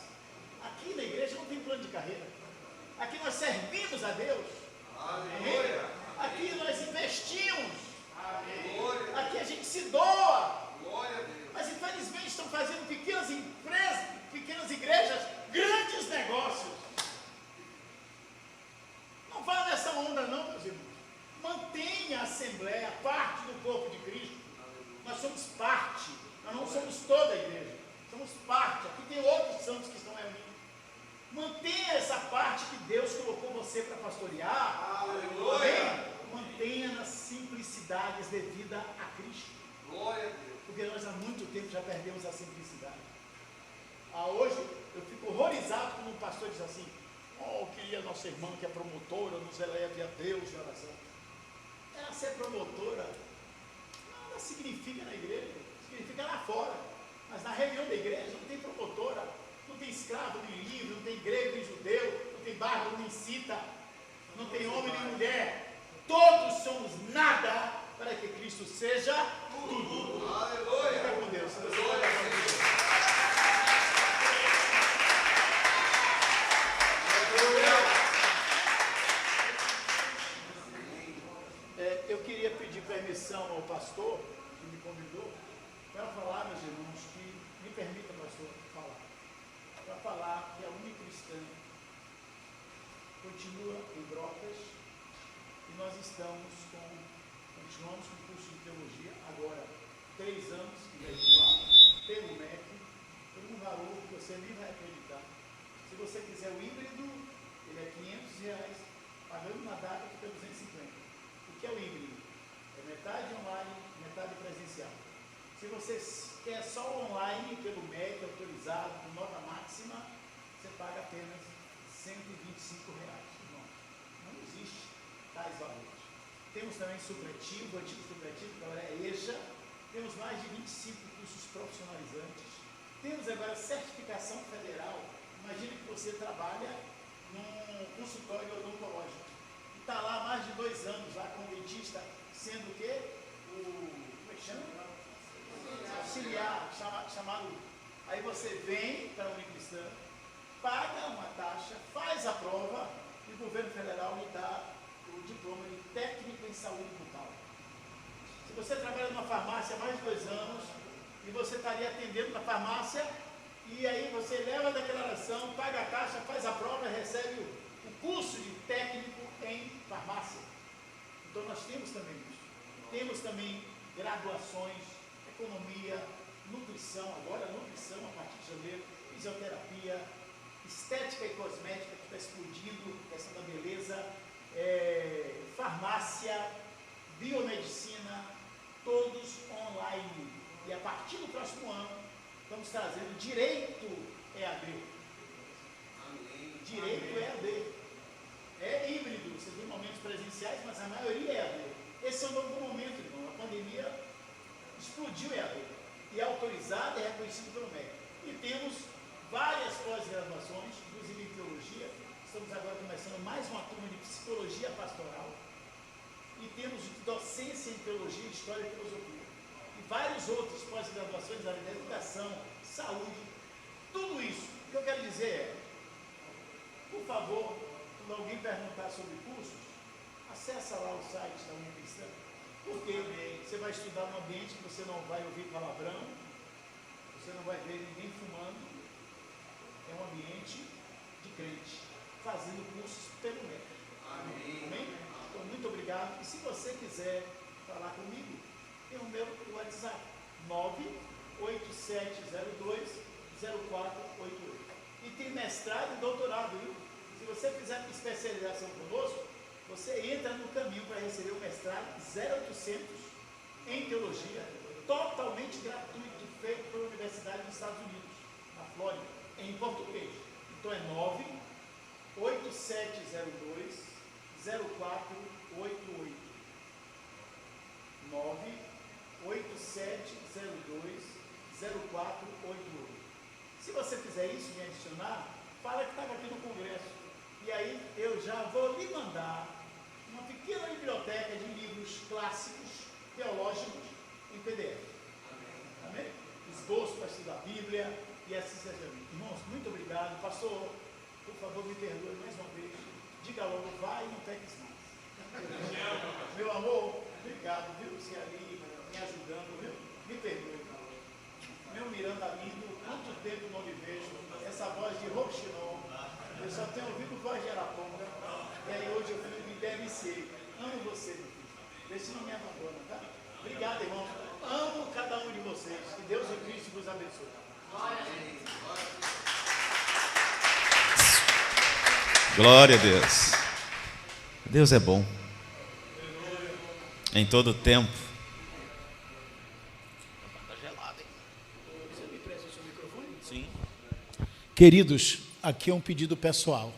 [SPEAKER 1] Aqui na igreja não tem plano de carreira. Aqui nós servimos a Deus. Amém? Aqui nós investimos. Amém. Aqui a gente se doa. Mas infelizmente estão fazendo pequenas empresas, pequenas igrejas, grandes negócios. Não vá nessa onda não, meus irmãos. Mantenha a Assembleia, parte do corpo de Cristo. Nós somos parte, nós não somos toda a igreja. Somos parte, aqui tem outros santos que estão reunidos. Mantenha essa parte que Deus colocou você para pastorear. Aleluia. Mantenha nas simplicidades devida a Cristo. Glória a Deus. Porque nós há muito tempo já perdemos a simplicidade. Hoje eu fico horrorizado quando um pastor diz assim: eu queria nossa irmã que é promotora, nos eleve a Deus de oração. Ela ser promotora nada significa na igreja, significa lá fora. Mas na reunião da igreja não tem promotora, não tem escravo nem livre, não tem grego nem judeu, não tem bárbaro nem cita, não tem homem nem mulher. Todos somos nada para que Cristo seja tudo. Aleluia! Fica com Deus. Eu queria pedir permissão ao pastor que me convidou para falar, meus irmãos, que me permita, pastor, falar. Para falar que a Unicristã continua em Brocas e nós continuamos com o curso de teologia, agora 3 anos, que vai doar pelo MEC, por um valor que você nem vai acreditar. Se você quiser o híbrido, ele é R$500, pagando na data fica 250. O que é o híbrido? É metade online, metade presencial. Se você quer só online, pelo MEC, autorizado, com nota máxima, você paga apenas R$125. Não existe tais valores. Temos também supletivo, antigo supletivo, que agora é EJA. Temos mais de 25 cursos profissionalizantes. Temos agora certificação federal. Imagine que você trabalha num consultório odontológico. E está lá há mais de 2 anos, lá com o dentista, sendo o quê? Como é que chama? Auxiliar, chamado. Aí você vem para a Unicristã, paga uma taxa, faz a prova e o governo federal lhe dá o diploma de técnico em saúde bucal. Se você trabalha numa farmácia há mais de 2 anos e você estaria atendendo na farmácia e aí você leva a declaração, paga a taxa, faz a prova e recebe o curso de técnico em farmácia. Então nós temos também isso. Temos também graduações, economia, nutrição, agora nutrição a partir de janeiro, fisioterapia, estética e cosmética que está explodindo, questão da beleza, farmácia, biomedicina, todos online. E a partir do próximo ano, estamos trazendo direito EAD. Direito EAD. É híbrido, você tem momentos presenciais, mas a maioria é EAD. Esse é um novo momento, irmão. A pandemia explodiu EAD. E é autorizado e é reconhecido pelo MEC. E temos várias pós-graduações, inclusive em teologia. Estamos agora começando mais uma turma de psicologia pastoral. E temos docência em teologia, história e filosofia. E vários outros pós-graduações da área da educação, saúde. Tudo isso. O que eu quero dizer é, por favor, quando alguém perguntar sobre cursos, acessa lá o site da Unicristã. Porque você vai estudar num ambiente que você não vai ouvir palavrão, você não vai ver ninguém fumando. É um ambiente de crente, fazendo cursos pelo MEC. Amém? Amém? Então, muito obrigado. E se você quiser falar comigo, tem o meu WhatsApp, 98702-0488. E tem mestrado e doutorado, viu? Se você fizer especialização conosco, você entra no caminho para receber o mestrado 0800 em teologia, totalmente gratuito, feito pela Universidade dos Estados Unidos, na Flórida, em português. Então é 8702-0488. 98702-0488. Se você fizer isso, me adicionar, fala que estava aqui no congresso. E aí eu já vou lhe mandar uma pequena biblioteca de livros clássicos, teológicos, em PDF. Amém? Esboço para estudar a Bíblia e assim seja. Irmãos, muito obrigado. Pastor, por favor, me perdoe mais uma vez. Diga logo, vai e não peques mais. Meu amor, obrigado, viu? Você ali me ajudando, viu? Me perdoe. Meu Miranda lindo, quanto tempo não lhe vejo? Essa voz de Roxinon. Eu só tenho ouvido voz de Araponga. E aí hoje eu fui me deliciei. Amo você, meu filho. Vê se não me abandona, tá? Obrigado, irmão. Amo cada um de vocês. Que Deus e Cristo vos abençoe.
[SPEAKER 4] Glória a Deus. Deus é bom. Em todo tempo.
[SPEAKER 1] Tá gelado, hein? Você me presta o seu microfone?
[SPEAKER 4] Sim.
[SPEAKER 1] Queridos, aqui é um pedido pessoal.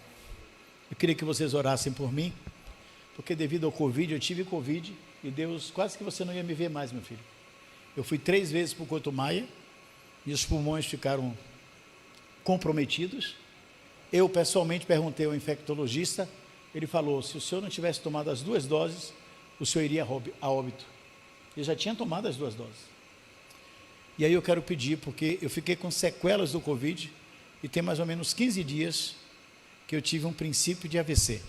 [SPEAKER 1] Eu queria que vocês orassem por mim, porque devido ao Covid, eu tive Covid e Deus, quase que você não ia me ver mais, meu filho. Eu fui 3 vezes para o Cotumaia e os pulmões ficaram comprometidos. Eu, pessoalmente, perguntei ao infectologista, ele falou, se o senhor não tivesse tomado as 2 doses, o senhor iria a óbito. Eu já tinha tomado as 2 doses. E aí eu quero pedir, porque eu fiquei com sequelas do Covid e tem mais ou menos 15 dias que eu tive um princípio de AVC.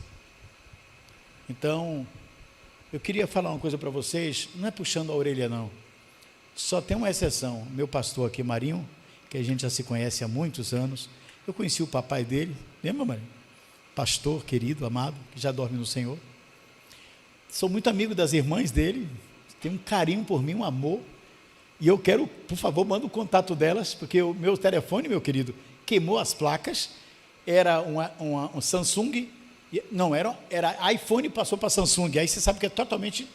[SPEAKER 1] Então, eu queria falar uma coisa para vocês, não é puxando a orelha não, só tem uma exceção, meu pastor aqui, Marinho, que a gente já se conhece há muitos anos, eu conheci o papai dele, lembra, Marinho? Pastor querido, amado, que já dorme no Senhor. Sou muito amigo das irmãs dele, tem um carinho por mim, um amor, e eu quero, por favor, manda o contato delas, porque o meu telefone, meu querido, queimou as placas, era um Samsung, não, era iPhone e passou para Samsung, aí você sabe que é totalmente,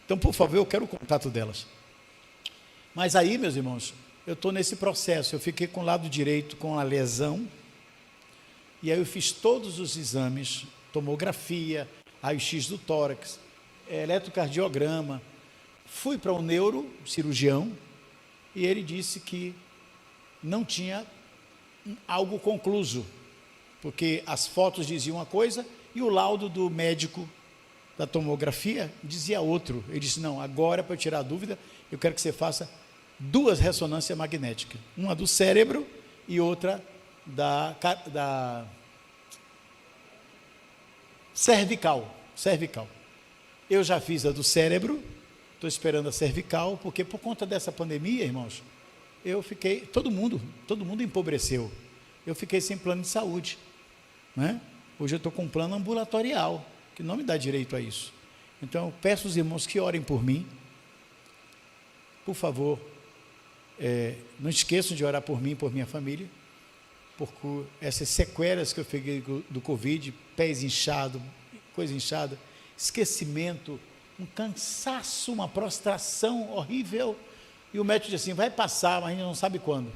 [SPEAKER 1] então, por favor, eu quero o contato delas. Mas aí, meus irmãos, eu estou nesse processo, eu fiquei com o lado direito com a lesão, e aí eu fiz todos os exames, tomografia, raio-x do tórax, eletrocardiograma, fui para um neurocirurgião, e ele disse que não tinha algo concluso, porque as fotos diziam uma coisa, e o laudo do médico da tomografia dizia outro. Ele disse, não, agora para eu tirar a dúvida, eu quero que você faça 2 ressonâncias magnéticas, uma do cérebro e outra da cervical. Eu já fiz a do cérebro, estou esperando a cervical, porque por conta dessa pandemia, irmãos, eu fiquei, todo mundo empobreceu, eu fiquei sem plano de saúde, né? Hoje eu estou com um plano ambulatorial, que não me dá direito a isso. Então eu peço aos irmãos que orem por mim, por favor, não esqueçam de orar por mim e por minha família, porque essas sequelas que eu peguei do Covid, pés inchados, coisa inchada, esquecimento, um cansaço, uma prostração horrível, e o médico disse assim, vai passar, mas a gente não sabe quando.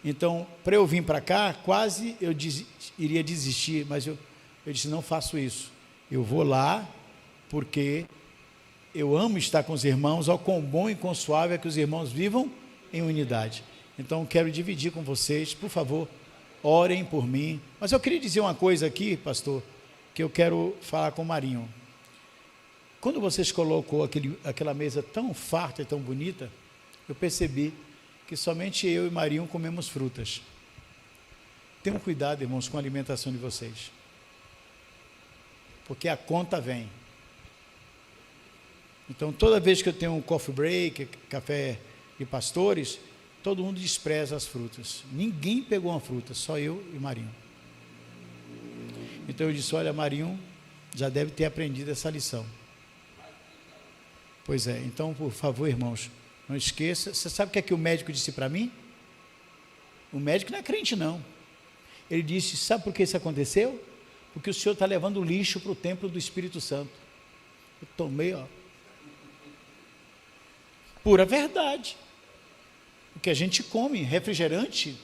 [SPEAKER 1] Então, para eu vir para cá, quase eu iria desistir, mas eu disse, não faço isso, eu vou lá, porque eu amo estar com os irmãos, ó quão bom e quão suave é que os irmãos vivam em unidade. Então, quero dividir com vocês, por favor, orem por mim. Mas eu queria dizer uma coisa aqui, pastor, que eu quero falar com o Marinho. Quando vocês colocou aquela mesa tão farta e tão bonita, eu percebi que somente eu e Marinho comemos frutas. Tenham cuidado, irmãos, com a alimentação de vocês, porque a conta vem. Então, toda vez que eu tenho um coffee break, café de pastores, todo mundo despreza as frutas. Ninguém pegou uma fruta, só eu e Marinho. Então eu disse, olha, Marinho já deve ter aprendido essa lição. Pois é, então, por favor, irmãos, não esqueça. Você sabe o que é que o médico disse para mim? O médico não é crente, não. Ele disse, sabe por que isso aconteceu? Porque o senhor está levando lixo para o templo do Espírito Santo. Eu tomei, ó. Pura verdade. O que a gente come, refrigerante.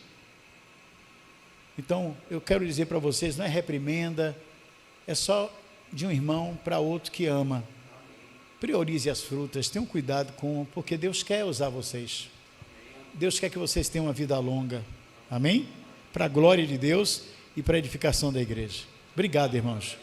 [SPEAKER 1] Então, eu quero dizer para vocês, não é reprimenda, é só de um irmão para outro que ama. Priorize as frutas, tenham cuidado porque Deus quer usar vocês. Deus quer que vocês tenham uma vida longa. Amém? Para a glória de Deus e para a edificação da igreja. Obrigado, irmãos.